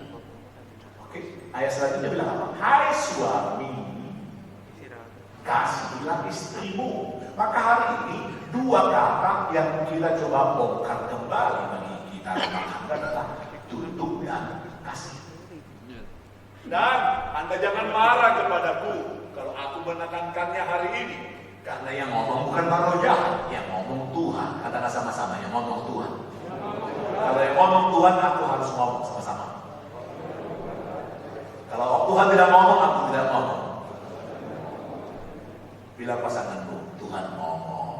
Oke, ayat selanjutnya bilang apa? Hai suami, kasihilah istrimu. Maka hari ini dua kata yang kita coba bongkar kembali bagi kita rumah tangga adalah tunduk dan kasih. Dan Anda jangan marah kepadaku kalau aku menekankannya hari ini. Karena yang ngomong bukan Pak Roja, yang ngomong Tuhan. Katakan sama-sama, yang ngomong Tuhan. Kalau yang ngomong Tuhan, aku harus ngomong sama-sama. Kalau Tuhan tidak ngomong, aku tidak ngomong. Bilang pasanganmu, Tuhan ngomong.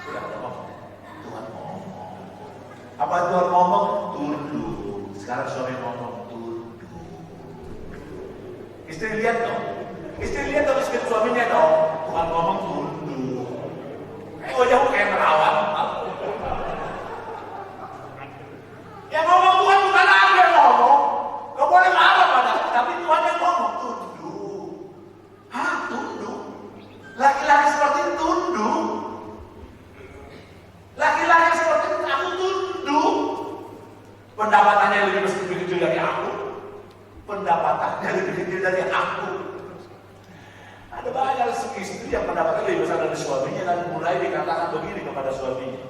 Sudah ngomong, Tuhan ngomong. Apa Tuhan ngomong? Tunduk. Sekarang suami ngomong, tunduk. Istri lihat dong. Istri lihat dong istri suaminya dong. Tuhan ngomong tunduk. Oh jauh kayak merawat. Yang ngomong Tuhan bukan aku yang ngomong. Gak boleh marah padaku, tapi Tuhan yang ngomong tunduk. Hah, tunduk? Laki-laki seperti itu tunduk. Laki-laki seperti itu aku tunduk. Pendapatannya lebih kecil dari aku. Pendapatannya lebih kecil dari aku. Ada banyak istri yang pendapatannya lebih besar dari suaminya dan mulai dikatakan begini kepada suaminya.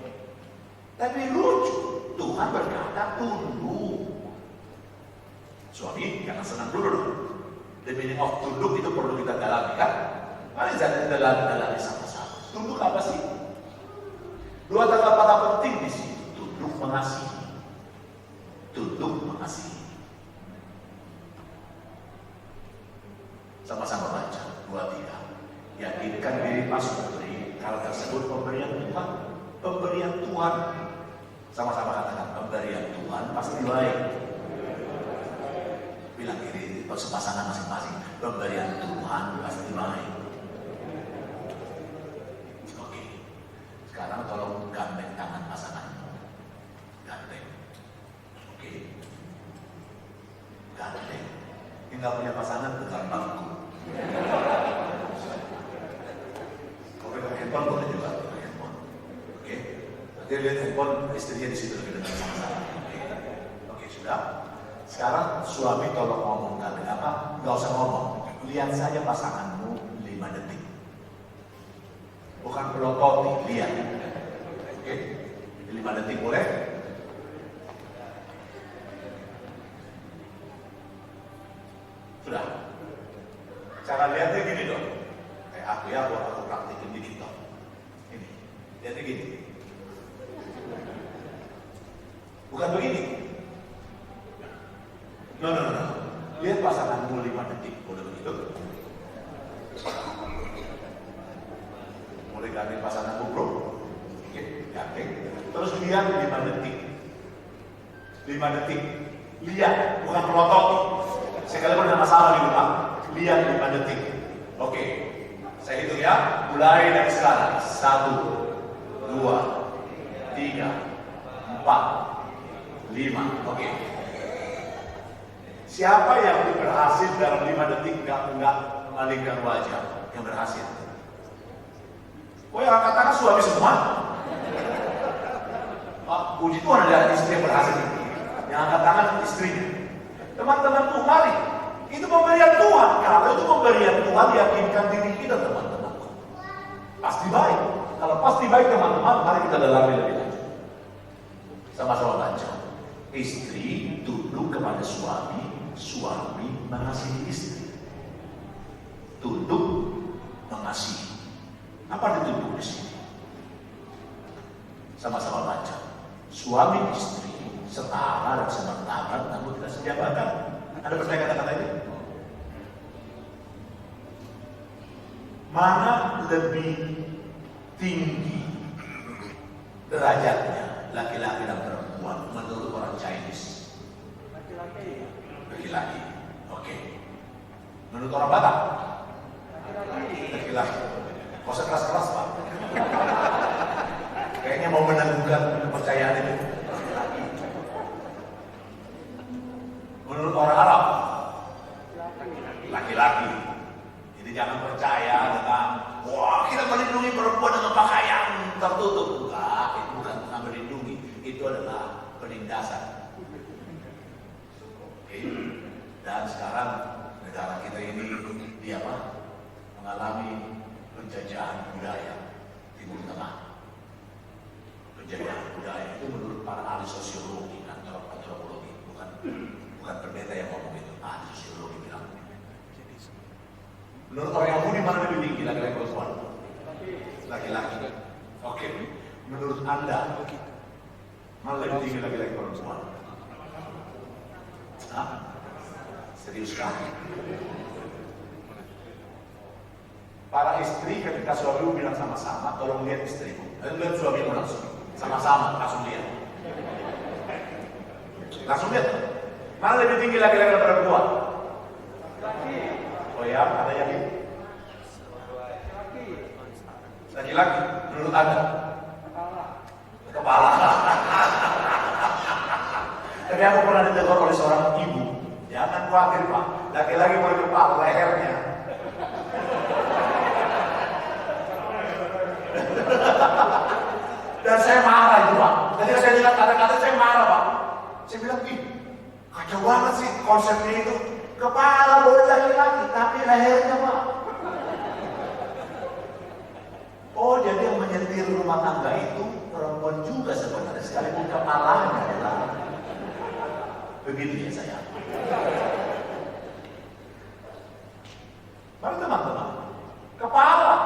Tapi lucu, Tuhan berkata tunduk. Suami jangan senang dulu dong. The meaning of tunduk itu perlu kita dalami kan? Mari kita dalami sama-sama. Tunduk apa sih? Dua kata penting di sini. Tunduk mengasihi. Tunduk mengasihi. Sama-sama baca 2-3. Yakinkan diri pastri kalau tersebut pemberian Tuhan. Pemberian Tuhan. Sama-sama katakan pemberian Tuhan pasti baik. Bilang diri pasangan masing-masing. Pemberian Tuhan pasti baik. Oke. Sekarang tolong gandeng tangan pasanganmu. Gandeng. Oke. Gandeng. Yang nggak punya pasangan bukan bangku. Kalau pegang handphone boleh juga pegang handphone. Oke. Nanti lihat handphone istrinya di situ kita sama-sama. Oke, sudah. Sekarang suami tolong ngomong kalian apa? Gak usah ngomong. Lihat saja pasanganmu 5 detik. Bukan pelototi, lihat. Oke, 5 detik boleh? Sudah. Cara lihatnya gini dong. Kayak aku ya, aku praktikin dikit dong. Ini, lihatnya gini. Bukan begini. No. Lihat pasanganmu 5 detik, boleh begitu? Boleh gandeng pasanganmu bro? Oke, gandeng. Terus lihat 5 detik. 5 detik. Lihat, bukan melotot. Sekali pun ada masalah di rumah. Lihat 5 detik. Oke, saya hitung ya. Mulai dari sekarang. 1, 2, 3, 4, 5. Oke. Siapa yang berhasil dalam 5 detik enggak memalingkan wajah? Yang berhasil? Oh yang katakan suami semua? Puji Tuhan ada istri yang berhasil. Yang angkat tangan istrinya. Teman-temanku, mari. Itu pemberian Tuhan. Kalau itu pemberian Tuhan, yakinkan diri kita teman-temanku. Pasti baik. Kalau pasti baik teman-teman, mari kita dalami lebih lanjut. Sama-sama baca. Istri tunduk kepada suami, suami mengasihi istri. Tunduk mengasihi. Apa ditunduk di sini? Sama-sama baca. Suami istri setara dan semertabat, namun tidak sejabatan. Ada percaya kata-kata ini? Mana lebih tinggi derajatnya laki-laki dan perempuan menurut orang Chinese? Laki-laki. Oke. Menurut orang Batak, laki-laki. Gak usah keras-keras Pak. Kayaknya mau meneguhkan kepercayaan itu. Menurut orang Arab, laki-laki. Jadi jangan percaya dengan wah kita melindungi perempuan dengan pakaian tertutup. Enggak, itu bukan melindungi, itu adalah penindasan. Oke. Dan sekarang negara kita ini mengalami penjajahan budaya Timur Tengah. Penjajahan budaya itu menurut para ahli sosiologi, antropologi, bukan pendeta yang ngomong itu, ahli sosiologi bilang. Menurut orang Yahudi mana lebih tinggi laki-laki perempuan? Laki-laki. Oke. Menurut Anda mana lebih tinggi laki-laki perempuan? Hah? Serius sekali. Para istri ketika suamimu bilang sama-sama, tolong lihat istrimu. Dan lihat suamimu langsung. Sama-sama, langsung lihat. Langsung lihat. Mana lebih tinggi laki-laki dan perempuan? Oh ya, ada yang ini? Laki-laki, menurut Anda? Kepala. Tapi aku pernah ditegur oleh seorang ibu. Jangan khawatir Pak, laki-laki boleh kepala, lehernya. Dan saya marah itu Pak. Ketika saya dengar kata-kata saya marah Pak. Saya bilang, kacau banget sih konsepnya itu. Kepala boleh laki-laki, tapi lehernya Pak. Oh, jadi yang menyetir rumah tangga itu perempuan juga sebenarnya, sekalipun kepalanya adalah begitu ya saya. Baru teman-teman, kepala.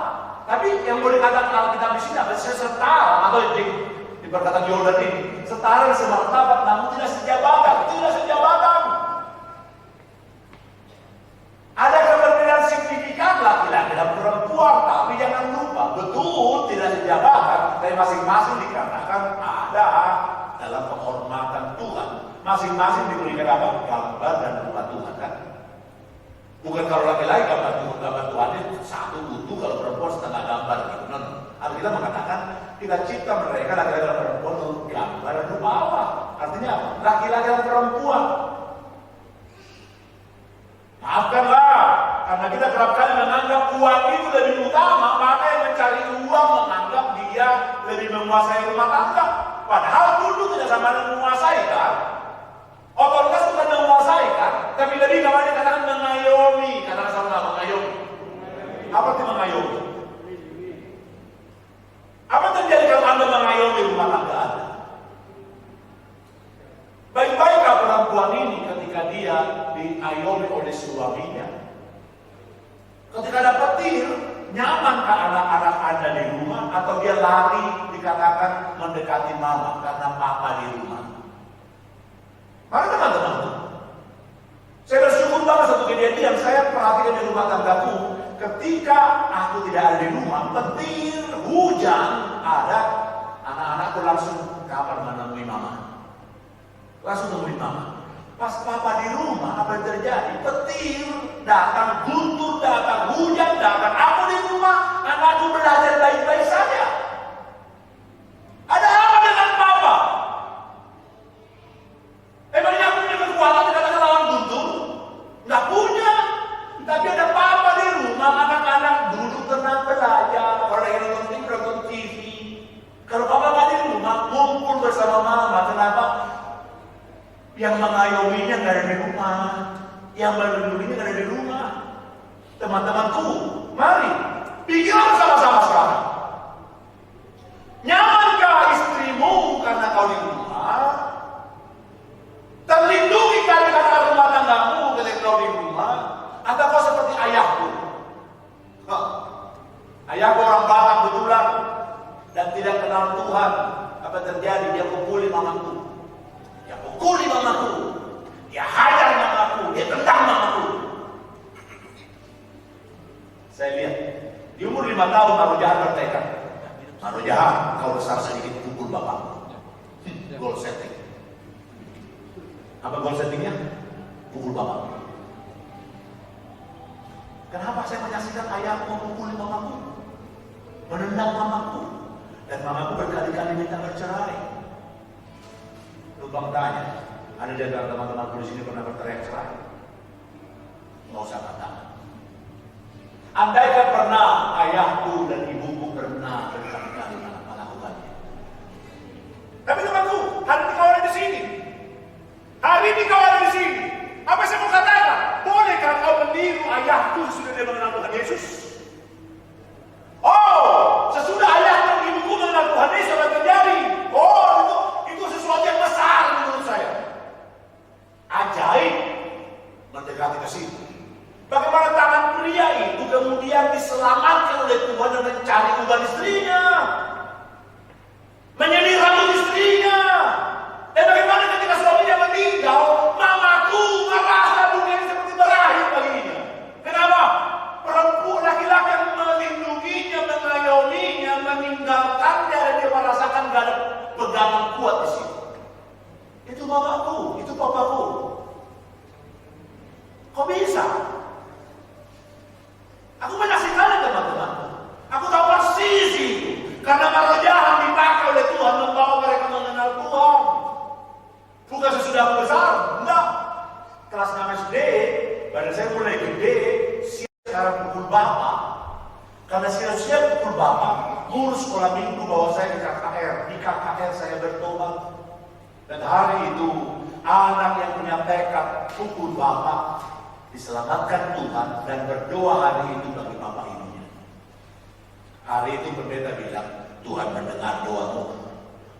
Tapi yang boleh katakan Alkitab di sini apa? Setara atau di perkataan Yordan ini, setara semartabat, namun tidak sejabatan, tidak sejabatan. Ada keberbedaan signifikan laki-laki dan perempuan, tapi jangan lupa, betul tidak sejabatan, tapi masing-masing dikatakan ada dalam penghormatan Tuhan. Masing-masing diberikan apa? Gambar dan rupa Tuhan kan? Bukan kalau laki-laki gambar Tuhan itu satu utuh, kalau perempuan setengah gambar gitu. Alkitab mengatakan kita cipta mereka laki-laki dan perempuan untuk gambar dan rupa Allah. Artinya apa? Laki-laki dan perempuan. Maafkanlah, karena kita kerap kali menganggap uang itu lebih utama, maka yang mencari uang menganggap dia lebih menguasai rumah tangga. Padahal dulu tidak sama dengan menguasai kan? Otoritas bukan menguasai kan? Tapi lebih namanya katakan mengayomi. Katakan sama-sama mengayomi. Apa itu mengayomi? Apa terjadi kalau Anda mengayomi rumah tangga Anda? Baik-baikkah perempuan ini ketika dia diayomi oleh suaminya? Ketika ada petir, nyamankah anak-anak Anda di rumah? Atau dia lari dikatakan mendekati mama karena papa di rumah? Maka teman-teman, saya bersyukur banget satu kejadian saya perhatikan di rumah tanggaku. Ketika aku tidak ada di rumah, petir, hujan, ada anak-anakku langsung ke kamar menemui mama. Langsung menemui mama. Pas papa di rumah, apa yang terjadi? Petir datang, guntur datang, hujan datang. Aku di rumah, anakku belajar baik-baik saja. Ada apa dengan papa? Emangnya aku punya kekuatan dikatakan lawan guntur? Nggak punya. Tapi ada papa di rumah, anak-anak duduk tenang belajar. Kalau lagi nonton TV. Kalau papa nggak di rumah, ngumpul bersama mama. Kenapa? Yang mengayominya nggak ada di rumah, yang melindunginya nggak ada di rumah. Teman-temanku, mari pikirlah sama-sama sekarang. Nyamankah istrimu karena kau di rumah? Terlindungi karena rumah tanggamu ketika kau di rumah? Atau kau seperti ayahku? Ayahku orang Batak betulan dan tidak kenal Tuhan. Apa terjadi? Dia pukuli mamaku. Dia pukuli mamaku. Dia hajar mamaku. Dia tendang mamaku. Saya lihat di umur 5 tahun Maru Jahat bertekad. Maru Jahat, kau besar sedikit pukul bapakmu. Goal setting. Apa goal settingnya? Pukul bapak. Kenapa saya menyaksikan ayahku memukuli mamaku, menendang mamaku, dan mamaku berkali-kali minta bercerai? Lubang tanya, ada di antara teman-temanku di sini pernah berteriak cerai? Nggak usah katakan. Andaikan pernah ayahku dan ibuku pernah berkali-kali melakukannya. Tapi temanku, hari ini kau ada di sini. Hari ini kau ada di sini. Apa saya mau katakan? Bolehkah kau meniru ayahku sesudah dia mengenal Tuhan Yesus? Oh, sesudah ayah dan ibuku mengenal Tuhan Yesus apa terjadi? Oh, itu sesuatu yang besar menurut saya. Ajaib mendekati ke sini. Bagaimana tangan pria itu kemudian diselamatkan oleh Tuhan dan mencari uban istrinya, menyedih rambut istrinya. Dan bagaimana ketika suaminya meninggal, mamaku merasa dunia ini seperti berakhir baginya. Kenapa? Perempuan laki-laki yang melindunginya, mengayominya, meninggalkannya, dan dia merasakan gak ada pegangan kuat di sini. Itu mamaku, itu papaku. Kok bisa? Aku menyaksikannya teman-teman. Aku tahu persis itu. Karena marjahan dipakai oleh Tuhan membawa mereka mengenal Tuhan. Bukan sesudah aku besar, enggak. Kelas 6 SD, badan saya mulai gede, siap sekarang pukul bapak. Karena siap-siap pukul bapak, guru sekolah minggu bawa saya ke KKR. Di KKR saya bertobat. Dan hari itu, anak yang punya tekad pukul bapak diselamatkan Tuhan dan berdoa hari itu bagi bapak ibunya. Hari itu pendeta bilang, Tuhan mendengar doamu,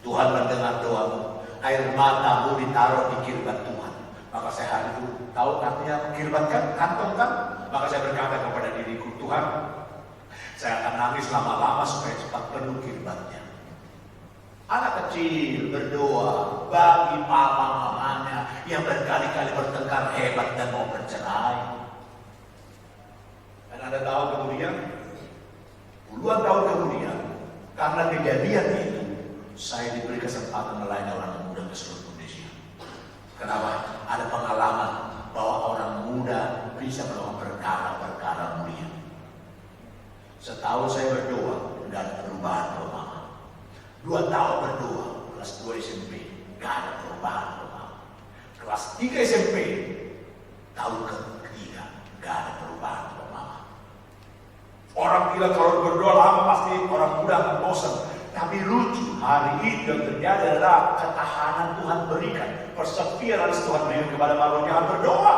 Tuhan mendengar doamu. Air matamu ditaruh di kirbat Tuhan. Maka saya hari itu tahu artinya kirbat kan, kantong kan. Maka saya berkata kepada diriku, Tuhan, saya akan nangis lama-lama supaya cepat penuh kirbatnya. Anak kecil berdoa bagi mama-mamanya yang berkali-kali bertengkar hebat dan mau bercerai. Dan ada tahun kemudian, puluhan tahun kemudian, karena kejadian itu, saya diberi kesempatan melayani orang muda ke seluruh Indonesia. Kenapa? Ada pengalaman bahwa orang muda bisa melakukan perkara-perkara mulia. Setahun saya berdoa, tidak ada perubahan ke mama. 2 tahun berdoa, kelas 2 SMP, tidak ada perubahan ke mama. Kelas 3 SMP, tahun ketiga, tidak ada perubahan ke mama. Orang gila kalau berdoa lama pasti orang muda akan bosan. Tapi lucu, hari itu yang terjadi adalah ketahanan Tuhan berikan. Persepian Tuhan berikan kepada manusia yang berdoa.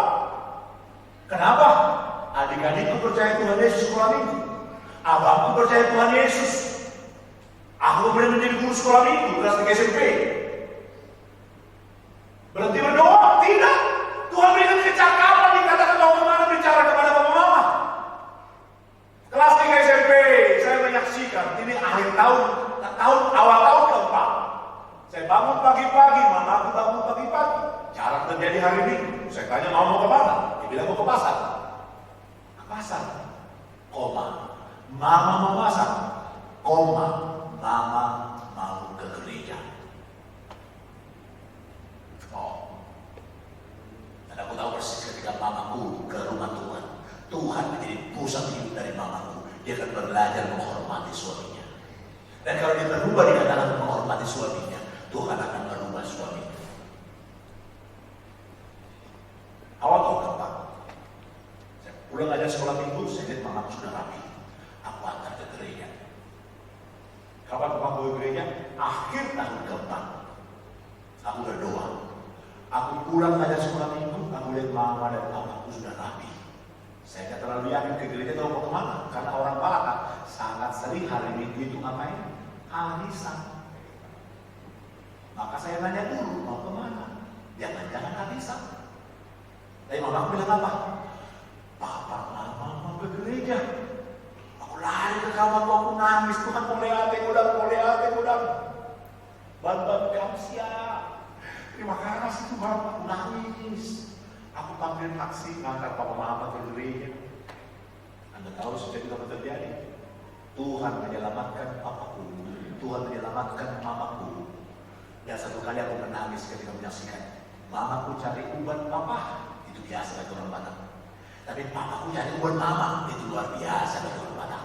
Kenapa? Adik-adikku percaya Tuhan Yesus sekolah minggu. Abangku percaya Tuhan Yesus. Aku boleh menjadi guru sekolah minggu, kelas 3 SMP. Berhenti berdoa? Tidak. Tuhan berikan kecakapan, dikatakan mau kemana bicara kepada mama-mama. Kelas 3 SMP, saya menyaksikan, ini akhir tahun awal tahun keempat. Saya bangun pagi-pagi, mama aku bangun pagi-pagi. Jarang terjadi hari Minggu. Saya tanya mau kemana? Dia bilang mau ke pasar. Ke pasar. Koma. Mama mau masak. Koma. Mama mau ke gereja. Oh. Dan aku tahu persis ketika mamaku ke rumah Tuhan. Tuhan menjadi pusat hidup dari mamaku. Dia akan belajar menghormati suaminya. Dan kalau dia berubah dikatakan menghormati suaminya, Tuhan akan merubah suaminya. Awal tahun keempat, saya pulang aja sekolah minggu, saya lihat mamaku sudah rapi. Aku antar ke gereja. Kapan mamaku ke gereja? Akhir tahun keempat. Aku berdoa. Aku pulang aja sekolah minggu, aku lihat mama dan papaku sudah rapi. Saya tidak terlalu yakin ke gereja tahu mau kemana. Karena orang Batak sangat sering hari Minggu itu ngapain? Arisan. Maka saya nanya dulu, mau kemana? Jangan-jangan arisan. Tapi mama bilang apa? Papa, mama mau ke gereja. Aku lari ke kamar, aku nangis. Tuhan mau lihat, udang. Ban-ban kamsia. Terima kasih Tuhan, aku nangis. Aku panggil taksi, ngantar papa mama ke gereja. Anda tahu sudah apa terjadi? Tuhan menyelamatkan papaku. Tuhan menyelamatkan mamaku. Dan satu kali aku menangis ketika menyaksikan mamaku cari uban papa. Itu biasa bagi orang Batak. Tapi papaku cari buat mama, itu luar biasa bagi orang Batak.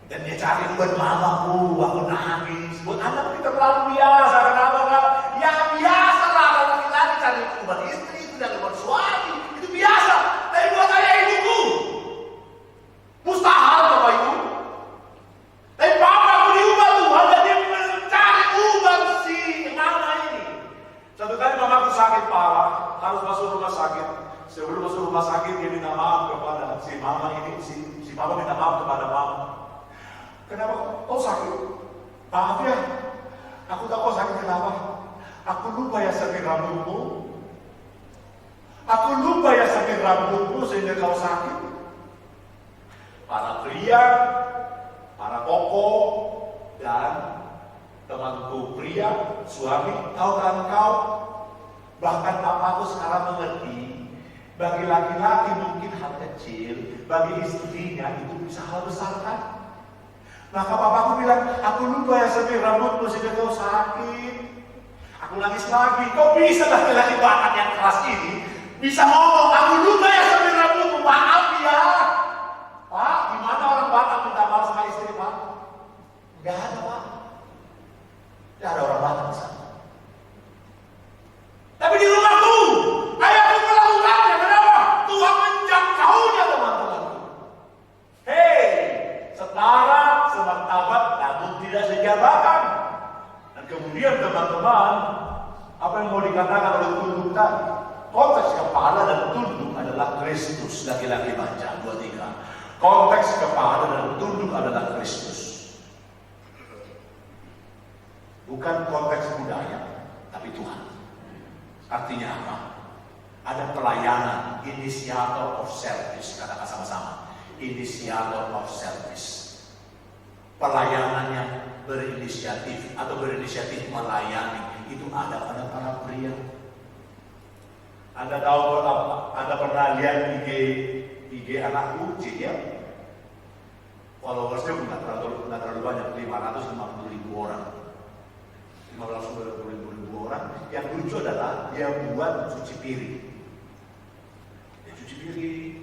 Dan dia cari buat mamaku, aku nangis. Buat anak itu terlalu biasa, kenapa enggak? Ya biasa lah kalau laki-laki cari buat istri, itu dari buat suami, itu biasa. Tapi buat ayah ibuku, mustahil Bapak Ibu. Tapi papaku diubah Tuhan, dan dia mencari ubah si mama ini. Satu kali mamaku sakit parah, harus masuk rumah sakit. Sebelum masuk rumah sakit dia minta maaf kepada si mama ini, si papa minta maaf kepada mama. Kenapa kau sakit? Maaf ya, aku tahu kau sakit kenapa. Aku lupa ya sakit rambutmu. Aku lupa ya sakit rambutmu sehingga kau sakit. Para pria, para koko, dan temanku pria, suami, tahu kan kau? Bahkan papaku sekarang mengerti. Bagi laki-laki mungkin hal kecil, bagi istrinya itu bisa hal besar kan? Maka papaku bilang, aku lupa ya sakit rambutmu sehingga kau sakit. Aku nangis lagi, kok bisa laki-laki Batak yang keras ini bisa ngomong, aku lupa ya sakit rambutmu, maaf ya. Pak, gimana orang Batak minta maaf sama istri Pak? Gak ada Pak. Gak ada orang Batak di sana. Tapi di rumahku, ayahku melakukannya. Kenapa? Tuhan menjangkaunya teman-teman. Hei, setara, semartabat, namun tidak sejabatan. Dan kemudian teman-teman, apa yang mau dikatakan oleh tunduk tadi? Konteks kepala dan tunduk adalah Kristus. Laki-laki baca 2-3. Konteks kepala dan tunduk adalah Kristus. Bukan konteks budaya, tapi Tuhan. Artinya apa? Ada pelayanan, initiator of service, katakan sama-sama. Initiator of service. Pelayanan yang berinisiatif atau berinisiatif melayani itu ada pada para pria. Anda tahu apa? Anda pernah lihat IG anakku, ya? Followersnya nggak terlalu banyak, 550.000 orang. 550.000 orang. Yang lucu adalah dia buat cuci piring. Dia cuci piring.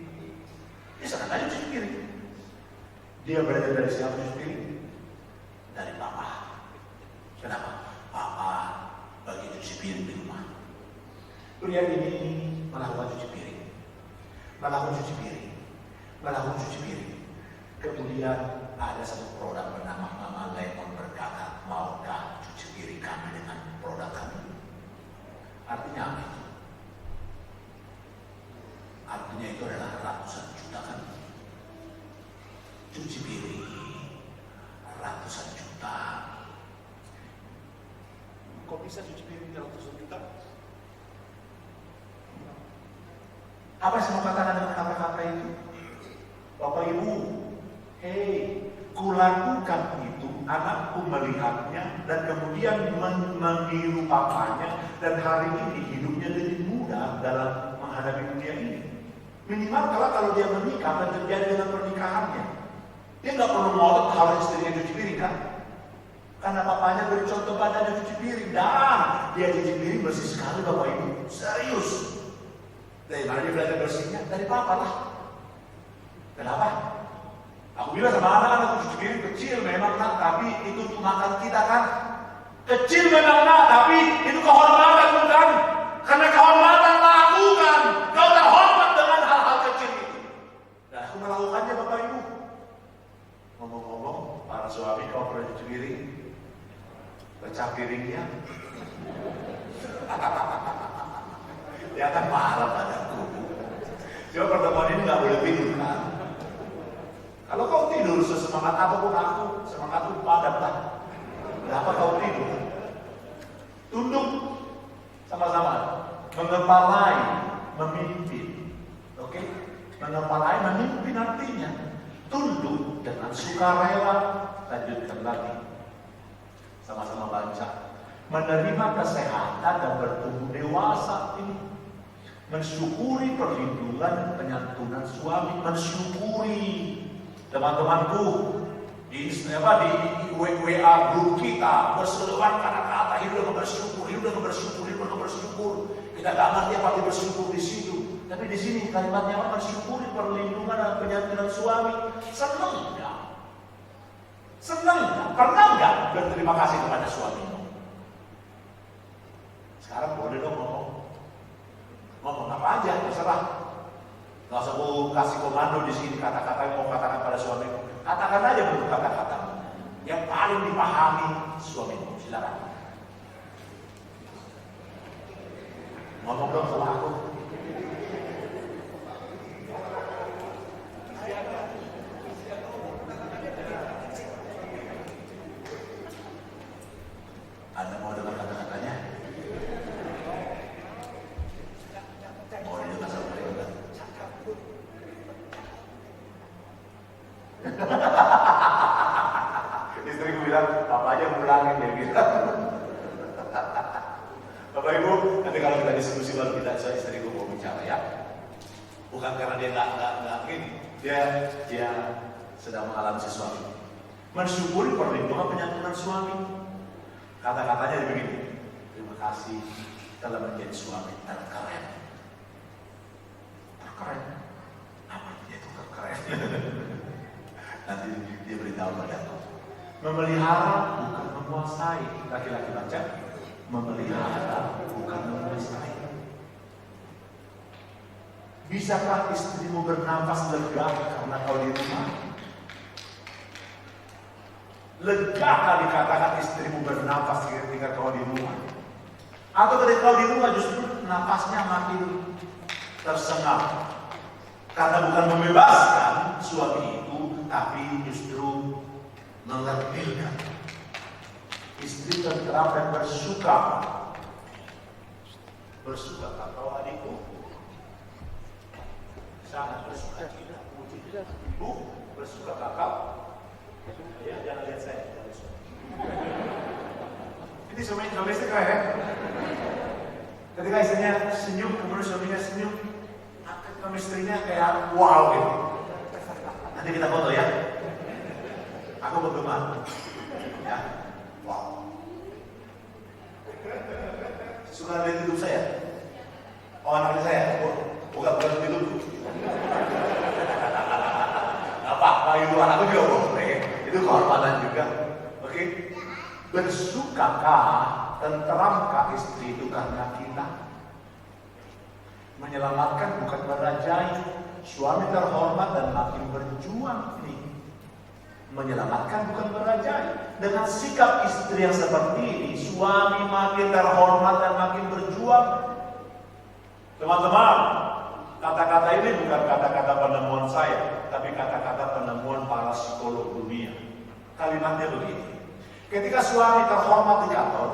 Dia sangat aja cuci piring. Dia belajar dari siapa cuci piring? Dari papa. Kenapa? Papa bagi cuci piring di rumah. Pria ini melakukan cuci piring. Melakukan cuci piring. Melakukan cuci piring. Kemudian ada satu produk bernama Mama Lemon berkata, maukah cuci piring kami dengan produk kami? Artinya apa itu? Artinya itu adalah ratusan juta kan? Cuci piring ratusan juta. Kok bisa cuci piring ratusan juta? Apa yang saya mau katakan dengan kata-kata itu? Bapak Ibu, hei, kulakukan itu, anakku melihatnya dan kemudian meniru papanya, dan hari ini hidupnya lebih mudah dalam menghadapi dunia ini. Minimal kalau dia menikah dan terjadi dengan pernikahannya, dia nggak perlu ngotot harus istrinya cuci piring kan? Karena papanya beri contoh padanya cuci piring, dan dia cuci piring bersih sekali Bapak Ibu, serius. Dari mana dia belajar bersihnya? Dari papa lah. Kenapa? Aku bilang sama anak-anak cuci piring kecil memang kan, tapi itu untuk makan kita kan. Kecil memang nak, tapi itu kehormatan bukan? Karena kehormatan lakukan. Kau terhormat dengan hal-hal kecil itu. Dan aku melakukannya Bapak Ibu. Ngomong-ngomong, para suami kau pernah cuci piring? Pecah piringnya. Dia akan marah padaku. Coba pertemuan ini nggak boleh tidur kan? Kalau kau tidur sesemangat apapun aku, semangatku padam lah. Kenapa kau tidur? Tunduk sama-sama, mengepalai, memimpin. Oke? Mengepalai, memimpin artinya tunduk dengan sukarela. Lanjutkan lagi. Sama-sama baca. Menerima kesehatan dan bertumbuh dewasa ini. Mensyukuri perlindungan penyantunan suami, mensyukuri teman-temanku di WA grup kita berseluruhan kata-kata hidup bersyukur. Kita gak ngerti apa itu bersyukur di situ. Tapi di sini kalimatnya apa? Bersyukuri perlindungan dan penyertaan suami. Senang nggak? Senang nggak? Pernah nggak berterima kasih kepada suamimu? Sekarang boleh dong ngomong apa aja, terserah. Nggak usah aku kasih komando di sini kata-kata yang mau katakan pada suamimu. Katakan aja bentuk kata-kata yang paling dipahami suamimu. Silakan. Ngomong dong sama aku. Anda mau dengar kata-katanya? Mau dengar sama dia? Istriku bilang, apa aja ngulangin dia bilang. Bapak Ibu, nanti kalau kita diskusi baru kita istriku mau bicara ya. Bukan karena dia nggak gini, dia sedang mengalami sesuatu. Mensyukuri perlindungan penyantun suami. Kata-katanya begini, terima kasih telah menjadi suami terkeren. Terkeren? Apa itu terkeren? Nanti dia beritahu padaku. Memelihara bukan menguasai. Laki-laki baca, memelihara bukan menguasai. Bisakah istrimu bernafas lega karena kau di rumah? Lega kali katakan istrimu bernafas ketika kau di rumah. Atau ketika kau di rumah justru nafasnya makin tersengal. Karena bukan membebaskan suami itu, tapi justru mengertilkan. Istri tenteram dan bersuka. Bersuka kau adikku? Sangat bersuka cita. Ibu bersuka kakak. Ya, jangan lihat saya. Ini suami istri keren ya? Ketika istrinya senyum, kemudian suaminya senyum, suami istrinya kayak wow gitu. Nanti kita foto ya. Aku bergema. Ya, wow. Suka lihat hidup saya? Oh, anaknya saya? Bukan hidup. Apa itu anakku juga boleh. Itu kehormatan juga. Oke. Bersukakah, tenteramkah istri itu karena kita? Menyelamatkan bukan merajai. Suami terhormat dan makin berjuang nih. Menyelamatkan bukan merajai. Dengan sikap istri yang seperti ini, suami makin terhormat dan makin berjuang. Teman-teman, kata-kata ini bukan kata-kata penemuan saya, tapi kata-kata penemuan para psikolog dunia. Kalimatnya begini. Ketika suami terhormat di kantor,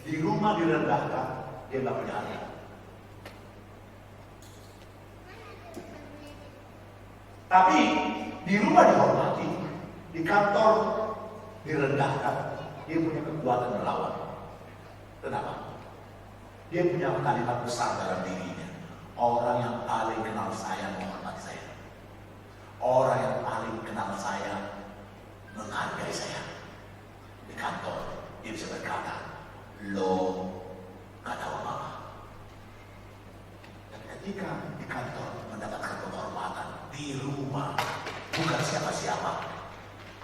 di rumah direndahkan, dia nggak punya harga. Tapi di rumah dihormati, di kantor direndahkan, dia punya kekuatan melawan. Kenapa? Dia punya kalimat besar dalam dirinya. Orang yang paling kenal saya menghormati saya. Orang yang paling kenal saya menghargai saya. Di kantor dia bisa berkata, lo gak tahu apa-apa. Dan ketika di kantor mendapatkan penghormatan, di rumah bukan siapa-siapa,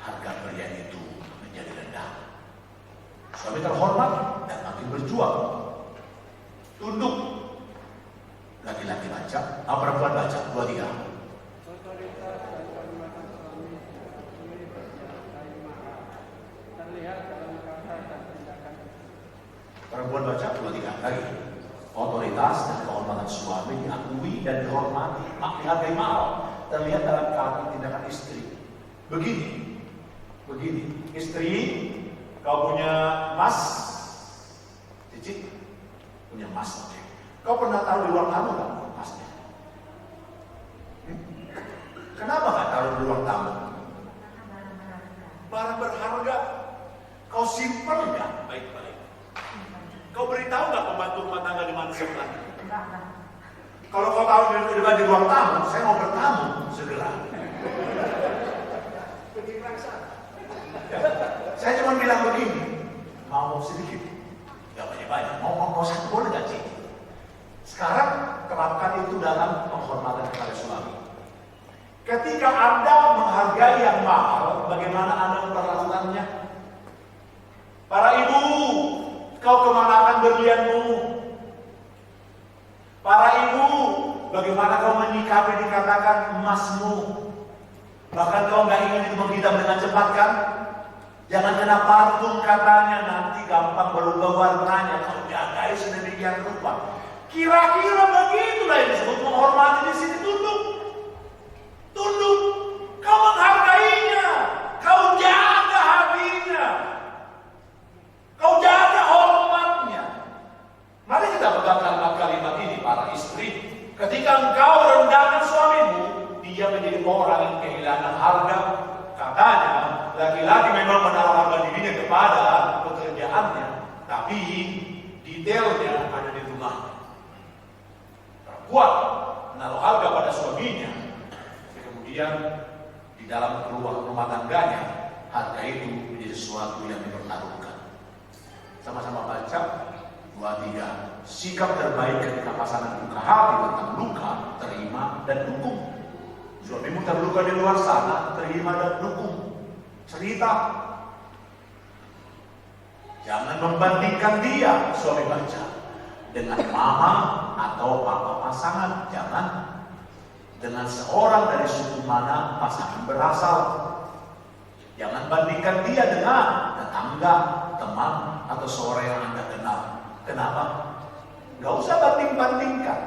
harga pria itu menjadi rendah. Suami terhormat dan makin berjuang. Tunduk. Laki-laki baca, perempuan baca, 2, 3. Otoritas dan kehormatan suami menyertai mahal terlihat dalam kata dan tindakan. Perempuan baca, 2, 3 lagi. Otoritas dan kehormatan suami diakui dan dihormati, dihargai mahal, terlihat dalam kata tindakan istri. Begini, istri, kau punya emas, Cici, punya emas. Kau pernah taruh di ruang tamu nggak emasnya? Kenapa nggak taruh di ruang tamu? Barang berharga. Kau simpan nggak baik-baik? Kau beritahu nggak pembantu rumah tangga di mana simpan? Kalau kau tahu di ruang tamu, saya mau bertamu segera. Saya cuma bilang begini, mau sedikit, nggak banyak-banyak. Mau satu boleh nggak sih? Sekarang terapkan itu dalam penghormatan kepada suami. Ketika Anda menghargai yang mahal, bagaimana Anda memperlakukannya? Para ibu, kau kemanakan berlianmu? Para ibu, bagaimana kau menyikapi dikatakan emasmu? Bahkan kau nggak ingin menghitam dengan cepat kan? Jangan kena parfum katanya, nanti gampang berubah warnanya. Kau jagai sedemikian rupa. Kira-kira begitulah yang disebut menghormati di sini. Tunduk, tunduk. Kau menghargainya, kau jaga hatinya, kau jaga hormatnya. Mari kita pegang kalimat ini para istri. Ketika engkau rendahkan suamimu, dia menjadi orang yang kehilangan harga. Katanya, laki-laki memang menaruh harga dirinya kepada pekerjaannya, tapi detailnya ada di rumah. Perempuan menaruh harga pada suaminya, kemudian di dalam rumah tangganya, harga itu menjadi sesuatu yang dipertaruhkan. Sama-sama baca 2-3. Sikap terbaik ketika pasangan luka hati tentang luka, terima dan dukung. Suamimu terluka di luar sana, terima dan dukung. Cerita. Jangan membandingkan dia, suami baca, dengan mama atau papa pasangan. Jangan. Dengan seorang dari suku mana pasangan berasal. Jangan bandingkan dia dengan tetangga, teman, atau seorang yang Anda kenal. Kenapa? Gak usah banding-bandingkan.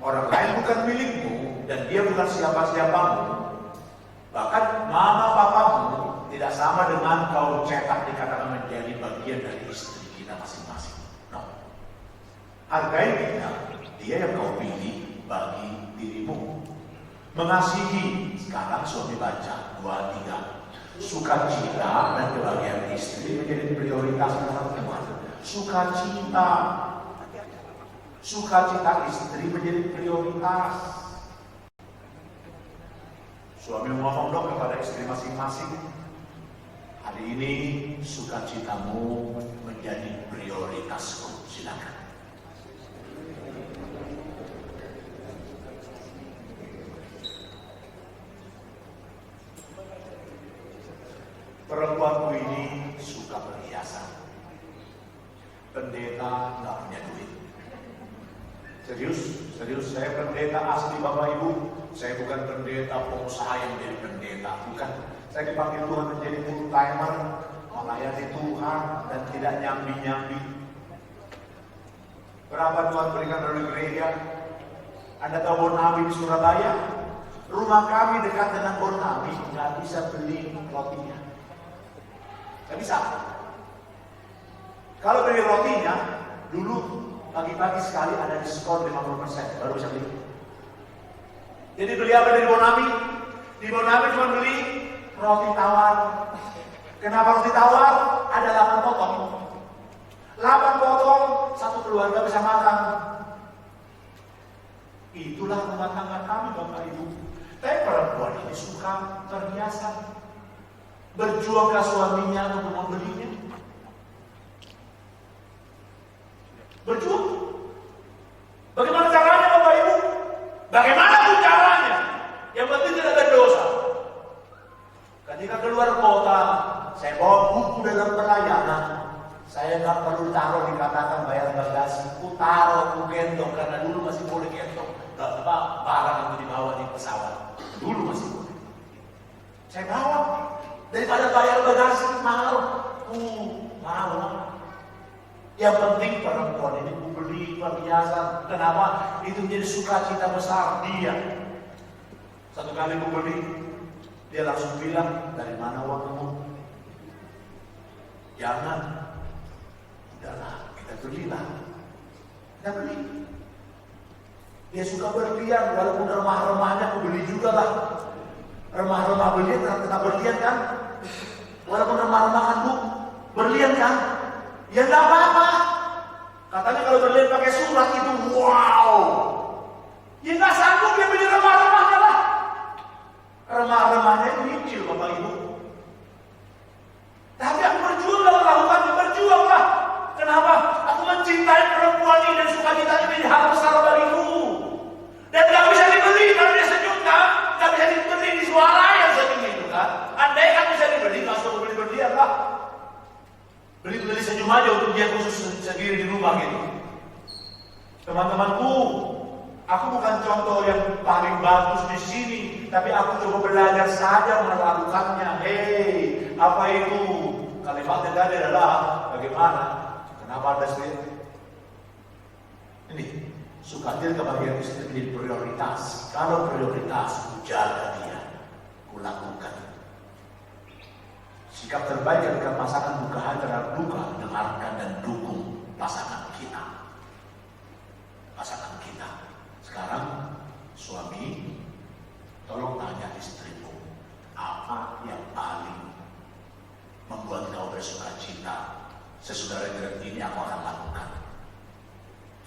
Orang lain bukan milikmu, dan dia bukan siapa-siapamu. Bahkan mama papamu tidak sama dengan kau cetak dikatakan menjadi bagian dari istri kita masing-masing. No. Hargai dia yang kau pilih bagi dirimu. Mengasihi, sekarang suami baca 2-3. Sukacita dan kebahagiaan istri menjadi prioritas dalam rumah. Sukacita. Sukacita istri menjadi prioritas. Suami ngomong dong kepada istri masing-masing. Hari ini sukacitamu menjadi prioritasku. Silakan. Perempuanku ini suka perhiasan. Pendeta nggak punya duit. Serius, saya pendeta asli Bapak Ibu. Saya bukan pendeta pengusaha yang menjadi pendeta, bukan. Saya dipanggil Tuhan menjadi full timer, melayani Tuhan dan tidak nyambi-nyambi. Berapa Tuhan berikan dari gereja? Anda tahu Bonawi di Surabaya? Rumah kami dekat dengan Bonawi, nggak bisa beli rotinya. Nggak bisa. Kalau beli rotinya, dulu pagi-pagi sekali ada diskon 50%, baru bisa beli. Jadi beli apa dari Bonawi? Di Bonawi cuma beli roti tawar. Kenapa roti tawar? Ada 8 potong. 8 potong, satu keluarga bisa makan. Itulah rumah tangga kami Bapak Ibu. Tapi perempuan ini suka perhiasan. Berjuanglah suaminya untuk membelinya. Berjuang. Bagaimana caranya Bapak Ibu? Bagaimana pun caranya, yang penting tidak berdosa. Ketika keluar kota, saya bawa buku dalam pelayanan. Saya nggak perlu taruh dikatakan bayar bagasi. Ku taruh, ku gendong karena dulu masih boleh gendong. Gak apa barang itu dibawa di pesawat. Dulu masih boleh. Saya bawa daripada bayar bagasi mahal. Mahal. Yang penting perempuan ini ku beli perhiasan. Kenapa? Itu menjadi sukacita besar dia. Satu kali ku beli, dia langsung bilang, dari mana uangmu? Jangan. Udahlah, kita belilah. Kita beli. Dia suka berlian, walaupun remah-remahnya aku beli juga lah. Remah-remah berlian tetap berlian kan? Walaupun remah-remahan bu, berlian kan? Ya nggak apa-apa. Katanya kalau berlian pakai surat itu wow. Ya nggak sanggup dia beli remah-remahnya lah. Remah-remahnya itu kecil Bapak Ibu. Tapi aku berjuang dalam melakukannya, berjuang lah. Kenapa? Aku mencintai perempuan ini dan sukacitanya menjadi hal besar bagiku. senyum aja untuk dia khusus sendiri di rumah gitu. Teman-temanku, aku bukan contoh yang paling bagus di sini, tapi aku coba belajar saja melakukannya. Hei, apa itu? Kalimatnya tadi adalah bagaimana? Kenapa Anda sendiri? Ini, sukacita kebahagiaan istri menjadi prioritas. Kalau prioritas, ku jaga dia, ku lakukan. Sikap terbaik ketika pasangan buka hati terhadap duka, dengarkan dan dukung pasangan kita. Pasangan kita. Sekarang, suami, tolong tanya istrimu, apa yang paling membuat kau bersuka cita? Sesudah retret ini aku akan lakukan.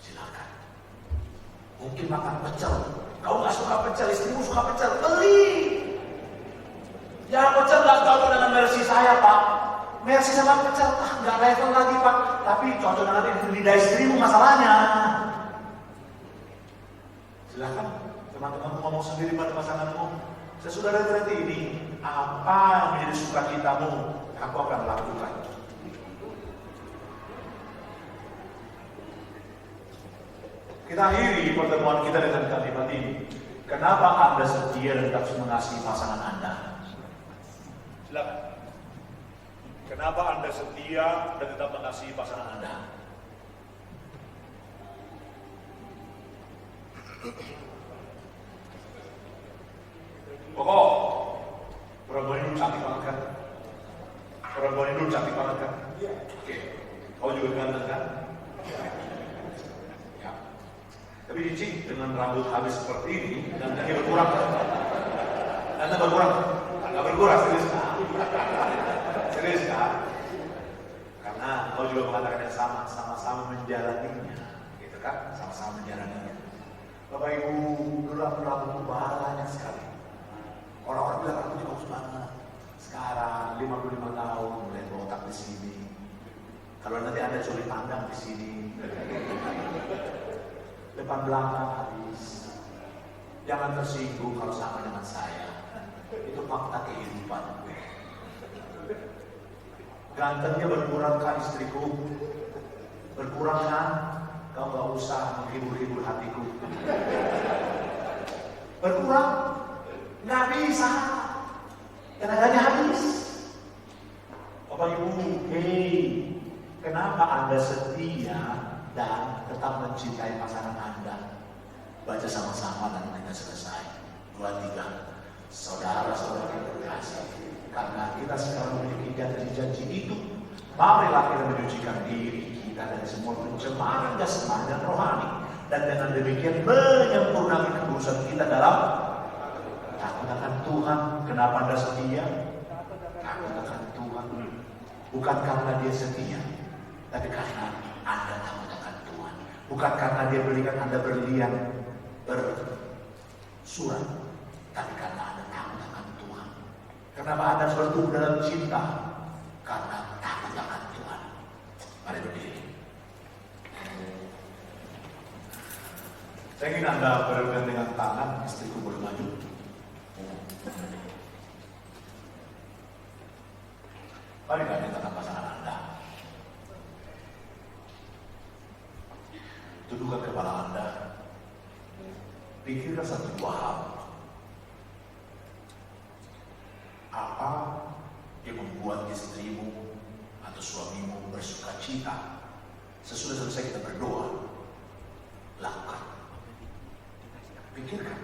Silakan. Mungkin makan pecel. Kau nggak suka pecel, istrimu suka pecel, beli. Ya pecel nggak cocok dengan Mercy saya, Pak. Mercy sama pecel nggak level lagi, Pak. Tapi cocok dengan lidah istrimu masalahnya. Silakan teman-teman ngomong sendiri pada pasanganmu. Sesudah retret ini, apa yang menjadi sukacitamu? Aku akan lakukan. Kita akhiri pertemuan kita dengan kalimat ini. Kenapa Anda setia dan tetap mengasihi pasangan Anda? Silakan. Kenapa Anda setia dan tetap mengasihi pasangan Anda? Pokok, perempuan itu cantik banget kan? Perempuan itu cantik banget kan? Iya. Oke. Kau juga ganteng kan? Ya. Tapi Cici dengan rambut habis seperti ini, gantengnya berkurang kan? Ganteng berkurang? Enggak berkurang, serius kan? Serius kan? Karena kau juga mengatakan yang sama-sama menjalaninya, gitu kan? Sama-sama menjalaninya. Bapak Ibu, dulu aku rambutku banyak sekali. Orang-orang bilang rambutnya bagus banget. Sekarang 55 tahun mulai botak di sini. Kalau nanti ada curi pandang di sini, depan belakang habis. Jangan tersinggung kalau sama dengan saya. Itu fakta kehidupan. Gantengnya berkurang kan istriku? Berkurang kan? Kau gak usah menghibur-hibur hatiku. Berkurang? Nggak bisa. Tenaganya habis. Bapak Ibu, hei, kenapa Anda setia dan tetap mencintai pasangan Anda? Baca sama-sama dan kita selesai. 2, 3. Saudara-saudara yang terkasih, karena kita sekarang memiliki janji-janji itu, marilah kita menyucikan diri kita dari semua pencemaran jasmani dan rohani, dan dengan demikian menyempurnakan kekudusan kita dalam takut akan Tuhan. Kenapa Anda setia? Takut akan Tuhan. Bukan karena Dia setia, tapi karena Anda takut akan Tuhan. Bukan karena Dia berikan Anda berlian, bersurat, tapi karena Anda takut akan Tuhan. Kenapa Anda bertumbuh dalam cinta? Karena takut akan Tuhan. Mari berdiri. Saya ingin Anda berpegang dengan tangan, istriku boleh maju. Mari kita tangan pasangan Anda. Tundukkan kepala Anda. Pikirkan 1-2 hal. Apa yang membuat istrimu atau suamimu bersuka cita? Sesudah selesai kita berdoa, lakukan. Pikirkan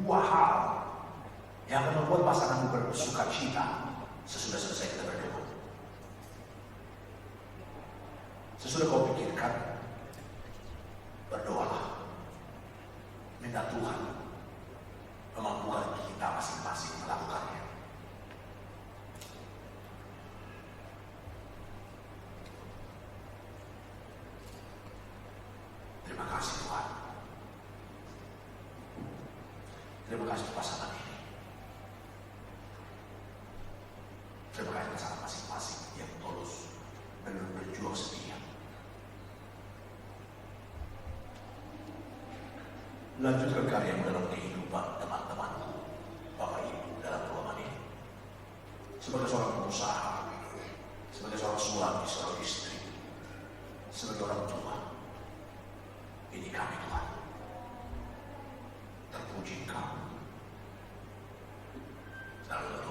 2 hal yang akan membuat pasanganmu bersuka cita sesudah selesai kita berdoa. Sesudah kau pikirkan, berdoalah. Minta Tuhan memampukan kita masing-masing melakukannya. Terima kasih Tuhan. Terima kasih untuk pasangan ini. Terima kasih pasangan masing-masing yang tulus dan berjuang setia. Lanjutkan karyamu dalam kehidupan teman-temanku, Bapak Ibu dalam ruangan ini. Sebagai seorang pengusaha, sebagai seorang suami, seorang istri, Nah,